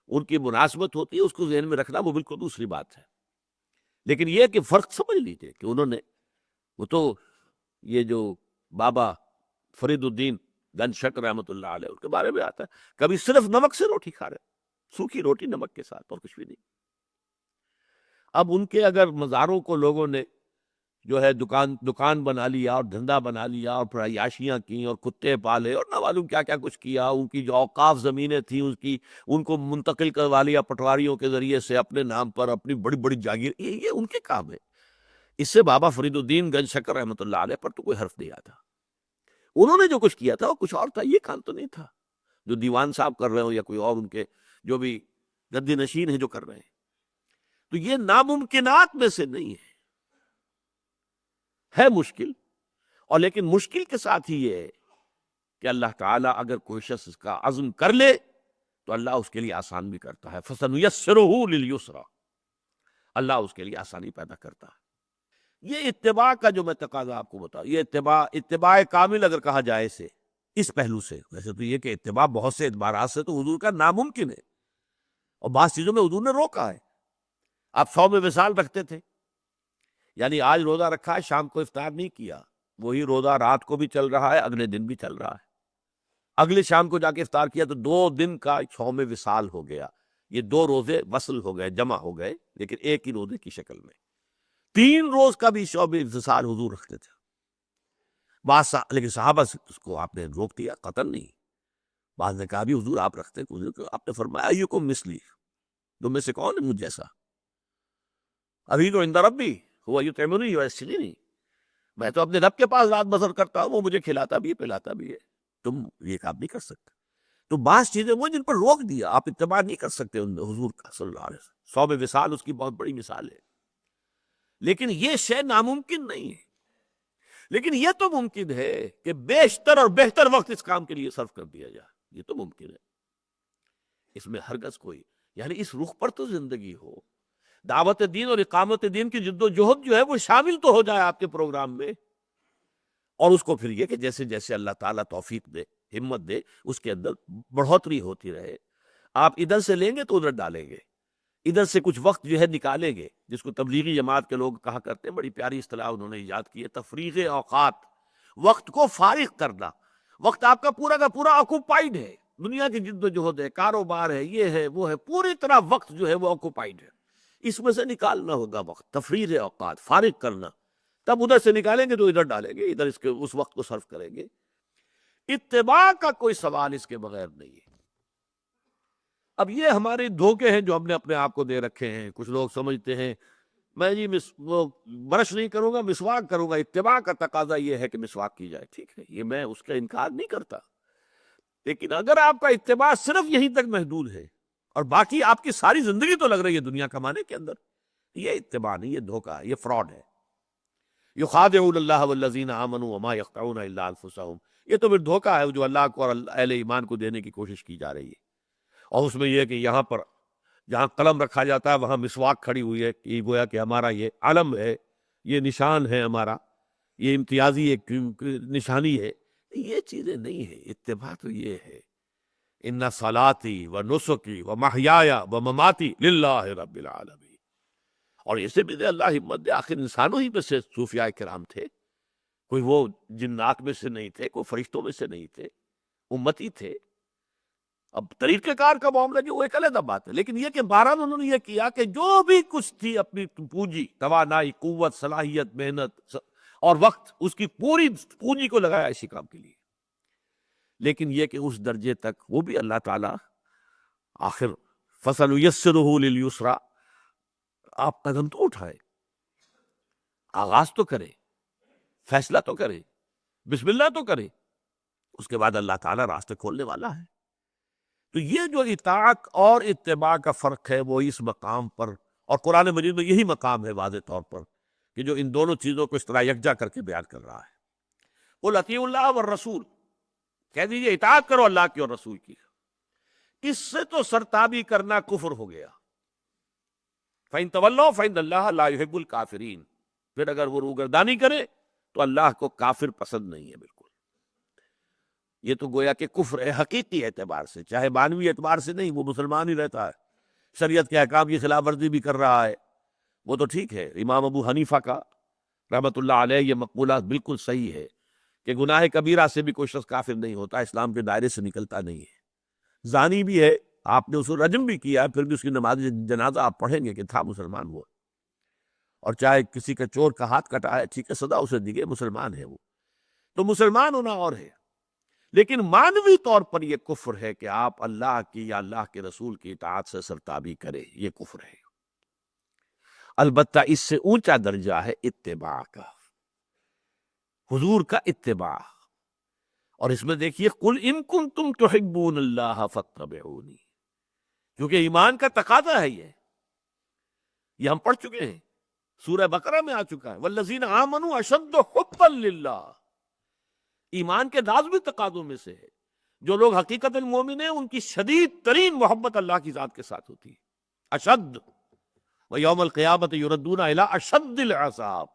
ان کی مناسبت ہوتی ہے، اس کو ذہن میں رکھنا وہ بالکل دوسری بات ہے، لیکن یہ کہ فرق سمجھ لیجیے کہ انہوں نے، وہ تو یہ جو بابا فرید الدین گنج شکر رحمۃ اللہ علیہ ان کے بارے میں آتا ہے، کبھی صرف نمک سے روٹی کھا رہے، سوکھی روٹی نمک کے ساتھ اور کچھ بھی نہیں۔ اب ان کے اگر مزاروں کو لوگوں نے جو ہے دکان بنا لیا اور دھندا بنا لیا اور پھر عیاشیاں کی اور کتے پالے اور نہ معلوم کیا کیا کچھ کیا، ان کی جو اوقاف زمینیں تھیں ان کو منتقل کروا لیا پٹواریوں کے ذریعے سے اپنے نام پر، اپنی بڑی بڑی جاگیر، یہ ان کے کام ہے۔ اس سے بابا فرید الدین گنج شکر رحمۃ اللہ علیہ پر تو کوئی حرف نہیں آتا۔ انہوں نے جو کچھ کیا تھا وہ کچھ اور تھا، یہ کام تو نہیں تھا جو دیوان صاحب کر رہے ہوں یا کوئی اور ان کے جو بھی گدی نشین ہیں جو کر رہے ہیں۔ تو یہ ناممکنات میں سے نہیں ہے مشکل، اور لیکن مشکل کے ساتھ ہی یہ ہے کہ اللہ تعالیٰ اگر کوئی شخص اس کا عزم کر لے تو اللہ اس کے لیے آسان بھی کرتا ہے، فَسَنُيَسِّرُهُ لِلْيُسْرَىٰ، اللہ اس کے لیے آسانی پیدا کرتا ہے۔ یہ اتباع کا جو میں تقاضا آپ کو بتاؤں، یہ اتباع کامل اگر کہا جائے اسے اس پہلو سے، ویسے تو یہ کہ اتباع بہت سے اعتبارات سے تو حضور کا ناممکن ہے، اور بعض چیزوں میں حضور نے روکا ہے۔ آپ 100 میں وصال رکھتے تھے، یعنی آج روزہ رکھا ہے، شام کو افطار نہیں کیا، وہی روزہ رات کو بھی چل رہا ہے، اگلے دن بھی چل رہا ہے، اگلے شام کو جا کے افطار کیا تو 2 دن کا 100 میں وصال ہو گیا۔ یہ 2 روزے وصل ہو گئے، جمع ہو گئے، لیکن ایک ہی روزے کی شکل میں۔ 3 روز کا بھی شعب انفصال حضور رکھتے تھے، لیکن صحابہ سے اس کو آپ نے روک دیا، قطعاً نہیں۔ بعض نے کہا بھی حضور آپ رکھتے، حضور آپ نے فرمایا ایکم مثلی، تم میں سے کون ہے مجھ جیسا؟ ابھی تو عند ربی ہوا یطعمنی ویسقینی، میں تو اپنے رب کے پاس رات بسر کرتا ہوں، وہ مجھے کھلاتا بھی ہے پلاتا بھی ہے، تم یہ کام نہیں کر سکتے۔ تو بعض چیزیں وہ جن پر روک دیا، آپ اتباع نہیں کر سکتے ان حضور کا صلی اللہ علیہ وسلم۔ صوم وصال اس کی بہت بڑی مثال ہے، لیکن یہ شے ناممکن نہیں ہے۔ لیکن یہ تو ممکن ہے کہ بیشتر اور بہتر وقت اس کام کے لیے صرف کر دیا جائے، یہ تو ممکن ہے، اس میں ہرگز کوئی، یعنی اس رخ پر تو زندگی ہو، دعوت دین اور اقامت دین کی جد و جہد جو ہے وہ شامل تو ہو جائے آپ کے پروگرام میں، اور اس کو پھر یہ کہ جیسے جیسے اللہ تعالیٰ توفیق دے، ہمت دے، اس کے اندر بڑھوتری ہوتی رہے۔ آپ ادھر سے لیں گے تو ادھر ڈالیں گے، ادھر سے کچھ وقت جو ہے نکالیں گے، جس کو تبلیغی جماعت کے لوگ کہا کرتے ہیں، بڑی پیاری اصطلاح انہوں نے ایجاد کی ہے، تفریغ اوقات، وقت کو فارغ کرنا۔ وقت آپ کا پورا آکوپائیڈ ہے، دنیا کی جد و جہد ہے، کاروبار ہے، یہ ہے وہ ہے، پوری طرح وقت جو ہے وہ آکوپائیڈ ہے، اس میں سے نکالنا ہوگا وقت، تفریغ اوقات، فارغ کرنا، تب ادھر سے نکالیں گے تو ادھر ڈالیں گے، ادھر اس وقت کو صرف کریں گے۔ اتباع کا کوئی سوال اس کے بغیر نہیں ہے۔ اب یہ ہمارے دھوکے ہیں جو ہم نے اپنے آپ کو دے رکھے ہیں۔ کچھ لوگ سمجھتے ہیں میں جی وہ برش نہیں کروں گا، مسواک کروں گا، اتباع کا تقاضا یہ ہے کہ مسواک کی جائے، ٹھیک ہے، یہ میں اس کا انکار نہیں کرتا، لیکن اگر آپ کا اتباع صرف یہیں تک محدود ہے اور باقی آپ کی ساری زندگی تو لگ رہی ہے دنیا کمانے کے اندر، یہ اتباع نہیں، یہ دھوکہ ہے، یہ فراڈ ہے۔ یخادعون اللہ والذین آمنوا وما یخدعون الا انفسهم، یہ تو پھر دھوکہ ہے جو اللہ کو اور اہل ایمان کو دینے کی کوشش کی جا رہی ہے۔ اور اس میں یہ کہ یہاں پر جہاں قلم رکھا جاتا ہے وہاں مسواک کھڑی ہوئی ہے، کہ گویا کہ ہمارا یہ علم ہے، یہ نشان ہے ہمارا، یہ امتیازی ایک نشانی ہے۔ یہ چیزیں نہیں ہیں، اتباع تو یہ ہے ان صلاتی و نسکی و محیای و مماتی للہ رب العالمین۔ اور اسے بھی دے اللہ ہمت دے، آخر انسانوں ہی میں سے صوفیاء کرام تھے، کوئی وہ جنات میں سے نہیں تھے، کوئی فرشتوں میں سے نہیں تھے، امتی تھے۔ اب طریقہ کار کا معاملہ جو وہ ایک علیحدہ بات ہے، لیکن یہ کہ بہرحال انہوں نے یہ کیا کہ جو بھی کچھ تھی اپنی پونجی، توانائی، قوت، صلاحیت، محنت اور وقت، اس کی پوری پونجی کو لگایا اسی کام کے لیے۔ لیکن یہ کہ اس درجے تک وہ بھی اللہ تعالیٰ آخر فَسَنُيَسِّرُهُ لِلْيُسْرَىٰ، آپ قدم تو اٹھائے، آغاز تو کرے، فیصلہ تو کرے، بسم اللہ تو کرے، اس کے بعد اللہ تعالیٰ راستے کھولنے والا ہے۔ تو یہ جو اطاعت اور اتباع کا فرق ہے وہ اس مقام پر، اور قرآن مجید میں یہی مقام ہے واضح طور پر کہ جو ان دونوں چیزوں کو اس طرح یکجا کر کے بیان کر رہا ہے۔ قُلْ اطیعوا اللہ والرسول، کہہ دیجیے اطاعت کرو اللہ کی اور رسول کی۔ اس سے تو سرتابی کرنا کفر ہو گیا۔ فَإِن تَوَلَّوْا فَإِنَّ اللَّهَ لَا يُحِبُّ الْكَافِرِينَ، پھر اگر وہ روگردانی کرے تو اللہ کو کافر پسند نہیں ہے بالکل۔ یہ تو گویا کہ کفر ہے حقیقی اعتبار سے، چاہے معنوی اعتبار سے نہیں، وہ مسلمان ہی رہتا ہے، شریعت کے احکام کی خلاف ورزی بھی کر رہا ہے، وہ تو ٹھیک ہے۔ امام ابو حنیفہ کا رحمۃ اللہ علیہ یہ مقولہ بالکل صحیح ہے کہ گناہ کبیرہ سے بھی کوئی شخص کافر نہیں ہوتا، اسلام کے دائرے سے نکلتا نہیں ہے۔ زانی بھی ہے، آپ نے اس کو رجم بھی کیا ہے، پھر بھی اس کی نماز جنازہ آپ پڑھیں گے کہ تھا مسلمان وہ، اور چاہے کسی کا چور کا ہاتھ کٹا ہے، ٹھیک ہے، سزا اسے دیگے، مسلمان ہے وہ۔ تو مسلمان ہونا اور ہے، لیکن معنوی طور پر یہ کفر ہے کہ آپ اللہ کی یا اللہ کے رسول کی اطاعت سے سرتابی کرے، یہ کفر ہے۔ البتہ اس سے اونچا درجہ ہے اتباع کا، حضور کا اتباع۔ اور اس میں دیکھیے قُلْ إِن كُنتُمْ تُحِبُّونَ اللَّهَ فَاتَّبِعُونِي، کیونکہ ایمان کا تقاضا ہے یہ ہم پڑھ چکے ہیں، سورہ بقرہ میں آ چکا ہے، وَالَّذِينَ آمَنُوا أَشَدُّ حُبًّا لِلَّهِ، ایمان کے لازمی تقاضوں میں سے ہے۔ جو لوگ حقیقت المومن ہیں ان کی شدید ترین محبت اللہ کی ذات کے ساتھ ہوتی ہے، اشد، وَيَوْمَ الْقِيَامَةِ يُرَدُّونَ إِلَىٰ أَشَدِّ الْعَذَابِ،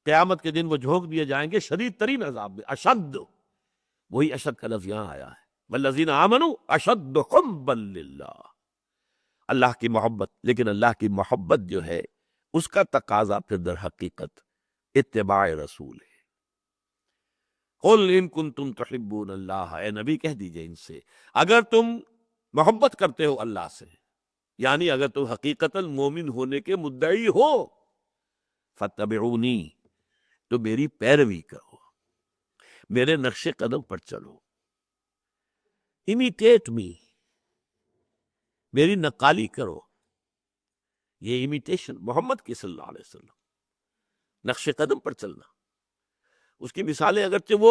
قیامت کے دن وہ جھونک دیے جائیں گے شدید ترین عذاب میں، اشد، وہی اشد کا لفظ یہاں آیا ہے، وَالَّذِينَ آمَنُوا أَشَدُّ حُبًّا لِلَّهِ، اللہ کی محبت۔ لیکن اللہ کی محبت جو ہے اس کا تقاضا پھر در حقیقت اتباع رسول ہے۔ قُلْ إِن كُنتُمْ تُحِبُّونَ اللَّهَ، اے نبی کہہ دیجئے ان سے اگر تم محبت کرتے ہو اللہ سے، یعنی اگر تم حقیقتاً مومن ہونے کے مدعی ہو فاتبعونی، تو میری پیروی کرو، میرے نقش قدم پر چلو، امیٹیٹ می، میری نقالی کرو. یہ امیٹیشن محمد کی صلی اللہ علیہ وسلم، نقش قدم پر چلنا. اس کی مثالیں اگرچہ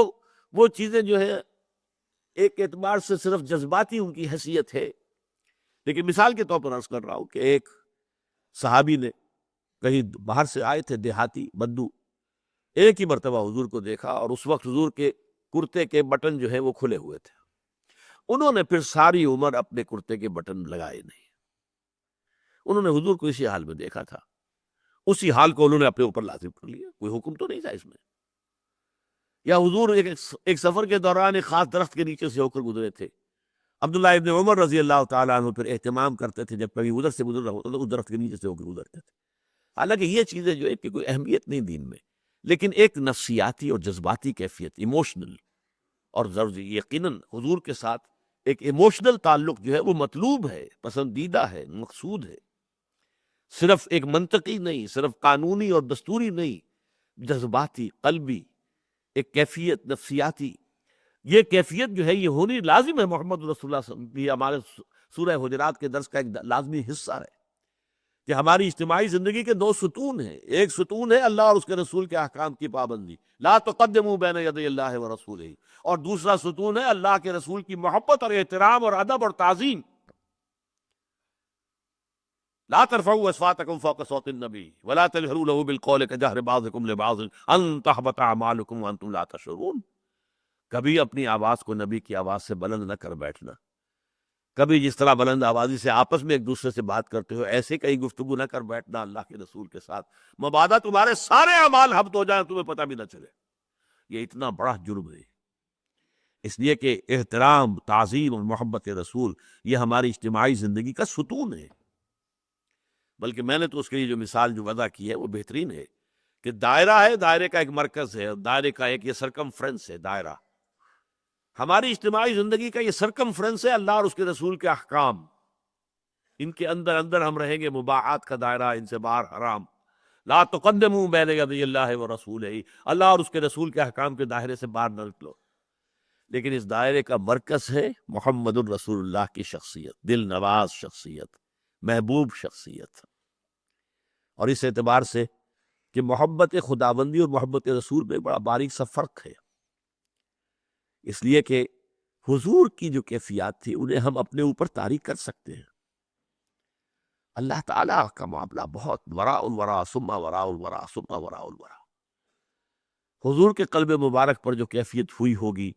وہ چیزیں جو ہے ایک اعتبار سے صرف جذباتی ان کی حیثیت ہے، لیکن مثال کے طور پر عرض کر رہا ہوں کہ ایک صحابی نے کہیں باہر سے آئے تھے، دیہاتی بدو، ایک ہی مرتبہ حضور کو دیکھا اور اس وقت حضور کے کرتے کے بٹن جو ہے وہ کھلے ہوئے تھے. انہوں نے پھر ساری عمر اپنے کرتے کے بٹن لگائے نہیں. انہوں نے حضور کو اسی حال میں دیکھا تھا، اسی حال کو انہوں نے اپنے اوپر لازم کر لیا، کوئی حکم تو نہیں تھا اس میں. یا حضور ایک سفر کے دوران ایک خاص درخت کے نیچے سے ہو کر گزرے تھے. عبداللہ ابن عمر رضی اللہ تعالیٰ عنہ پھر اہتمام کرتے تھے، جب کبھی ادھر سے گزر رہا ہوتا تو اس درخت کے نیچے سے ہو کر گزرتے تھے. حالانکہ یہ چیزیں جو ہے کہ کوئی اہمیت نہیں دین میں، لیکن ایک نفسیاتی اور جذباتی کیفیت، ایموشنل، اور ضروری یقیناً حضور کے ساتھ ایک ایموشنل تعلق جو ہے وہ مطلوب ہے، پسندیدہ ہے، مقصود ہے. صرف ایک منطقی نہیں، صرف قانونی اور دستوری نہیں، جذباتی، قلبی ایک کیفیت نفسیاتی. یہ کیفیت جو ہے یہ ہونی لازم ہے. محمد رسول اللہ صلی اللہ علیہ وسلم، یہ ہمارے سورہ حجرات کے درس کا ایک لازمی حصہ ہے کہ ہماری اجتماعی زندگی کے دو ستون ہیں. ایک ستون ہے اللہ اور اس کے رسول کے احکام کی پابندی، لا تقدموا بین یدی اللہ ورسولہ، اور دوسرا ستون ہے اللہ کے رسول کی محبت اور احترام اور ادب اور تعظیم. لا ترفعوا اصواتکم فوق صوت النبی ولا تجهروا له بالقول كجهر بعضکم لبعض ان تحبط اعمالکم وانتم لا تشعرون. کبھی اپنی آواز کو نبی کی آواز سے بلند نہ کر بیٹھنا. کبھی جس طرح بلند آوازی سے آپس میں ایک دوسرے سے بات کرتے ہو، ایسے کئی گفتگو نہ کر بیٹھنا اللہ کے رسول کے ساتھ، مبادا تمہارے سارے اعمال ہبط ہو جائیں تمہیں پتہ بھی نہ چلے. یہ اتنا بڑا جرم ہے. اس لیے کہ احترام، تعظیم اور محبت رسول یہ ہماری اجتماعی زندگی کا ستون ہے. بلکہ میں نے تو اس کے لیے جو مثال جو وضع کی ہے وہ بہترین ہے کہ دائرہ ہے، دائرے کا ایک مرکز ہے، دائرے کا ایک یہ سرکمفرنس ہے. دائرہ ہماری اجتماعی زندگی کا یہ سرکمفرنس ہے، اللہ اور اس کے رسول کے احکام. ان کے اندر اندر ہم رہیں گے. مباحات کا دائرہ، ان سے باہر حرام. لا تقدموا بین یدی اللہ ورسولہ، اللہ اور اس کے رسول کے احکام کے دائرے سے باہر نہ نکلو. لیکن اس دائرے کا مرکز ہے محمد الرسول اللہ کی شخصیت، دل نواز شخصیت، محبوب شخصیت. اور اس اعتبار سے کہ محبت خداوندی اور محبت رسول میں بڑا باریک سا فرق ہے. اس لیے کہ حضور کی جو کیفیات تھی انہیں ہم اپنے اوپر طاری کر سکتے ہیں. اللہ تعالیٰ کا معاملہ بہت وراء الورا ثم وراء الورا ثم وراء الورا. حضور کے قلب مبارک پر جو کیفیت ہوئی ہوگی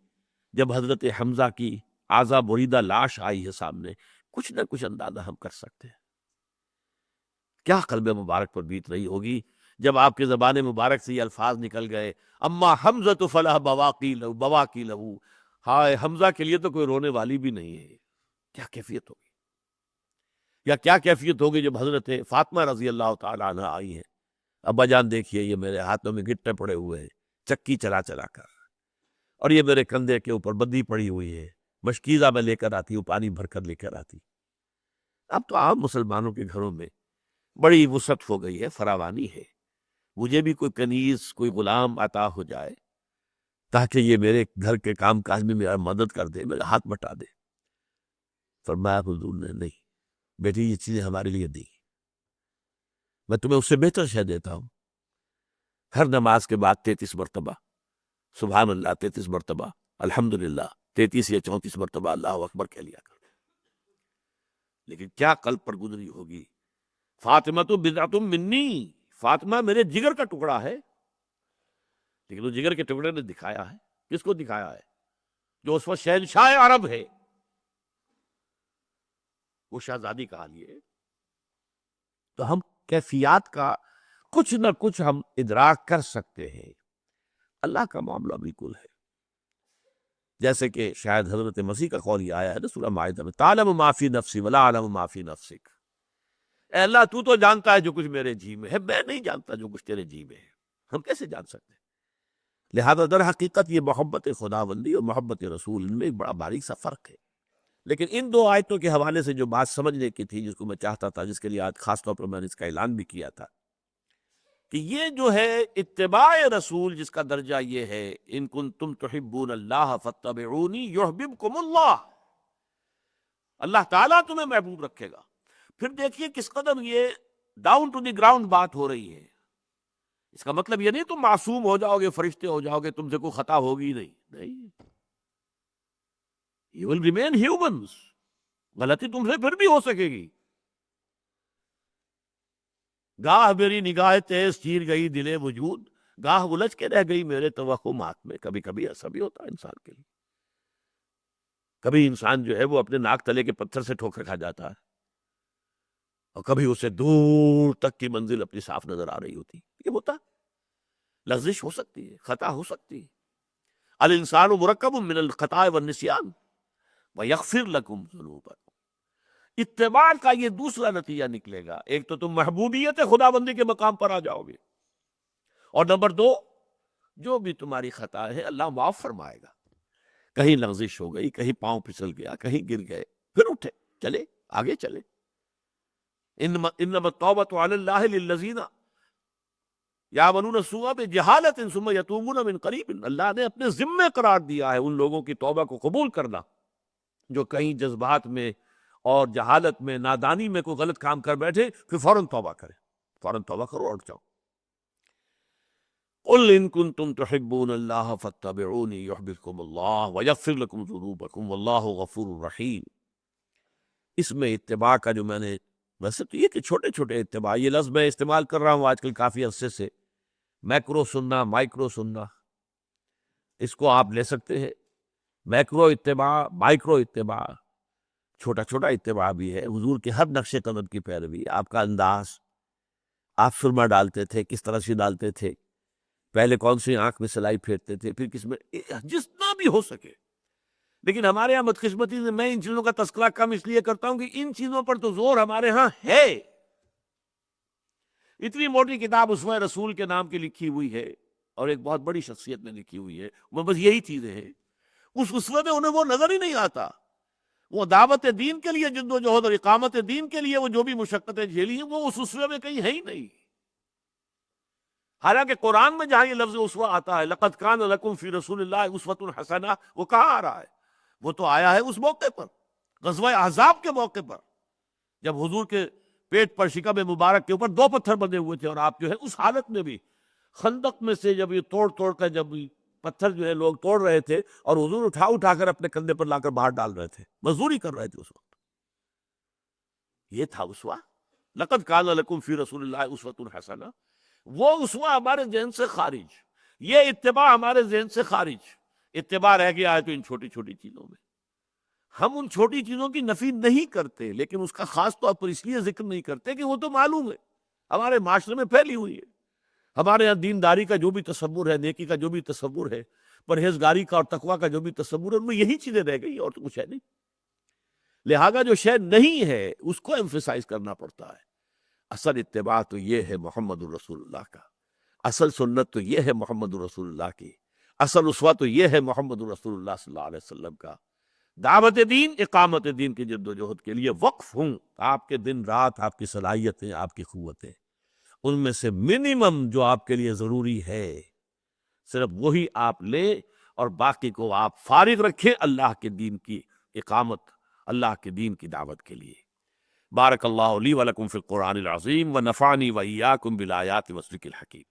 جب حضرت حمزہ کی اعضا بریدہ لاش آئی ہے سامنے، کچھ نہ کچھ اندازہ ہم کر سکتے ہیں کیا قلب مبارک پر بیت رہی ہوگی جب آپ کے زبان مبارک سے یہ الفاظ نکل گئے، اما حمزہ فلا بواقی لہو، ہائے حمزہ کے لیے تو کوئی رونے والی بھی نہیں ہے. کیا کیفیت ہوگی؟ یا کیا کیفیت ہوگی جب حضرت فاطمہ رضی اللہ تعالیٰ عنہ آئی ہیں، ابا جان دیکھیے یہ میرے ہاتھوں میں گٹے پڑے ہوئے ہیں چکی چلا چلا کر، اور یہ میرے کندھے کے اوپر بدی پڑی ہوئی ہے، مشکیزہ میں لے کر آتی ہوں، پانی بھر کر لے کر آتی. اب تو عام مسلمانوں کے گھروں میں بڑی وسعت ہو گئی ہے، فراوانی ہے. مجھے بھی کوئی کنیز، کوئی غلام عطا ہو جائے تاکہ یہ میرے گھر کے کام کاج میں میرا مدد کر دے، میرا ہاتھ بٹا دے. فرمایا حضور نے نہیں بیٹی، یہ چیزیں ہمارے لیے دی، میں تمہیں اس سے بہتر شے دیتا ہوں. ہر نماز کے بعد 33 مرتبہ سبحان اللہ، 33 مرتبہ الحمدللہ، 33 یا 34 مرتبہ اللہ اکبر کہہ لیا کر. لیکن کیا قلب پر گزری ہوگی. فاطمہ تو بضعۃ منی، فاطمہ میرے جگر کا ٹکڑا ہے. لیکن وہ جگر کے ٹکڑے نے دکھایا ہے، کس کو دکھایا ہے؟ جو اس وقت شہنشاہ عرب ہے، وہ شہزادی کہا لیے. تو ہم کیفیات کا کچھ نہ کچھ ہم ادراک کر سکتے ہیں. اللہ کا معاملہ بالکل ہے جیسے کہ شاید حضرت مسیح کا قول یہ آیا ہے نا سورہ مائدہ میں، تعلم ما فی نفسی ولا اعلم ما فی نفسک. اے اللہ تو تو جانتا ہے جو کچھ میرے جی میں ہے، میں نہیں جانتا جو کچھ تیرے جی میں ہے. ہم کیسے جان سکتے ہیں؟ لہذا در حقیقت یہ محبت خداوندی اور محبت رسول ان میں ایک بڑا باریک سا فرق ہے. لیکن ان دو آیتوں کے حوالے سے جو بات سمجھنے کی تھی، جس کو میں چاہتا تھا، جس کے لیے آج خاص طور پر میں نے اس کا اعلان بھی کیا تھا، کہ یہ جو ہے اتباع رسول، جس کا درجہ یہ ہے ان کنتم تحبون اللہ فاتبعونی یحببکم اللہ، اللہ تعالیٰ تمہیں محبوب رکھے گا۔ پھر دیکھیے کس قدر یہ ڈاؤن ٹو دی گراؤنڈ بات ہو رہی ہے۔ اس کا مطلب یہ نہیں تم معصوم ہو جاؤ گے، فرشتے ہو جاؤ گے، تم سے کوئی خطا ہوگی نہیں، you will remain humans، غلطی تم سے پھر بھی ہو سکے گی۔ گاہ میری نگاہ تیز چیر گئی دل وجود، گاہ الجھ کے رہ گئی میرے توہمات میں۔ کبھی کبھی ایسا بھی ہوتا ہے انسان کے لیے، کبھی انسان جو ہے وہ اپنے ناک تلے کے پتھر سے ٹھوکر کھا جاتا ہے، اور کبھی اسے دور تک کی منزل اپنی صاف نظر آ رہی ہوتی۔ یہ ہوتا، لغزش ہو سکتی ہے، خطا ہو سکتی ہے۔ الانسان مرکب من الخطاء والنسیان ویغفر لکم ذنوبکم۔ اتباع کا یہ دوسرا نتیجہ نکلے گا، ایک تو تم محبوبیت خدا بندی کے مقام پر آ جاؤ گے، اور نمبر دو، جو بھی تمہاری خطا ہے اللہ معاف فرمائے گا۔ کہیں لغزش ہو گئی، کہیں پاؤں پھسل گیا، کہیں گر گئے، پھر اٹھے، چلے آگے چلے۔ انما التوبۃ علی اللہ للذین یعملون السوء بجہالۃ ثم یتوبون من قریب۔ اللہ نے اپنے ذمے قرار دیا ہے ان لوگوں کی توبہ کو قبول کرنا جو کہیں جذبات میں اور جہالت میں، نادانی میں کوئی غلط کام کر بیٹھے، پھر فوراً توبہ کرے، فوراً توبہ کرو اور اٹھ جاؤ۔ قل ان کنتم تحبون اللہ فاتبعونی یحببکم اللہ ویغفر لکم ذنوبکم واللہ غفور رحیم۔ اس میں اتباع کا جو میں نے، ویسے تو یہ کہ چھوٹے چھوٹے اتباع، یہ لفظ میں استعمال کر رہا ہوں آج کل کافی عرصے سے، میکرو سننا، مائکرو سننا، اس کو آپ لے سکتے ہیں۔ میکرو اتباع، مائکرو اتباع، چھوٹا چھوٹا اتباع بھی ہے، حضور کے ہر نقش قدم کی پیروی، آپ کا انداز، آپ سرما ڈالتے تھے کس طرح سے ڈالتے تھے، پہلے کون سی آنکھ میں سلائی پھیرتے تھے، پھر کس میں، جتنا بھی ہو سکے۔ لیکن ہمارے یہاں بدقسمتی سے میں ان چیزوں کا تذکرہ کم اس لیے کرتا ہوں کہ ان چیزوں پر تو زور ہمارے ہاں ہے۔ اتنی موٹی کتاب اسوہ رسول کے نام کی لکھی ہوئی ہے، اور ایک بہت بڑی شخصیت نے لکھی ہوئی ہے، وہ بس یہی چیزیں ہیں۔ اس اسوے میں انہیں وہ نظر ہی نہیں آتا، وہ دعوت دین کے لیے جد و جہد اور اقامت دین کے لیے وہ جو بھی مشقتیں جھیلی ہیں، وہ اس اسوے میں کہیں ہے ہی نہیں۔ حالانکہ قرآن میں جہاں یہ لفظ اسوہ آتا ہے، لقد کان لکم فی رسول اللہ اسوۃ حسنہ، وہ کہاں آ رہا ہے؟ وہ تو آیا ہے اس موقع پر، غزوہ احزاب کے موقع پر، جب حضور کے پیٹ پر شکم مبارک کے اوپر 2 پتھر بندے ہوئے تھے، اور آپ جو ہے اس حالت میں بھی خندق میں سے جب یہ توڑ توڑ کر، جب پتھر جو ہے لوگ توڑ رہے تھے، اور حضور اٹھا اٹھا کر اپنے کندھے پر لا کر باہر ڈال رہے تھے، مزدوری کر رہے تھے اس وقت۔ یہ تھا اسوہ، لقد کان لکم فی رسول اللہ اسوۃ حسنہ۔ وہ اسوہ ہمارے ذہن سے خارج، یہ اتباع ہمارے ذہن سے خارج۔ اتباع رہ گیا ہے تو ان چھوٹی چھوٹی چیزوں میں۔ ہم ان چھوٹی چیزوں کی نفی نہیں کرتے، لیکن اس کا خاص طور پر اس لیے ذکر نہیں کرتے کہ وہ تو معلوم ہے، ہمارے معاشرے میں پھیلی ہوئی ہے۔ ہمارے یہاں دینداری کا جو بھی تصور ہے، نیکی کا جو بھی تصور ہے، پرہیزگاری کا اور تقویٰ کا جو بھی تصور ہے، ان میں یہی چیزیں رہ گئی اور تو کچھ ہے نہیں۔ لہذا جو شے نہیں ہے اس کو ایمفیسائز کرنا پڑتا ہے۔ اصل اتباع تو یہ ہے محمد الرسول اللہ کا، اصل سنت تو یہ ہے محمد الرسول اللہ کی، اصل اسوہ تو یہ ہے محمد الرسول اللہ صلی اللہ علیہ وسلم کا۔ دعوت دین، اقامت دین کی جد و جہد کے لیے وقف ہوں۔ آپ کے دن رات، آپ کی صلاحیتیں، آپ کی قوتیں، ان میں سے منیمم جو آپ کے لیے ضروری ہے صرف وہی آپ لیں، اور باقی کو آپ فارغ رکھیں اللہ کے دین کی اقامت، اللہ کے دین کی دعوت کے لیے۔ بارک اللہ لی ولکم فی القرآن العظیم ونفعنی وإیاکم بالآیات والذکر الحکیم۔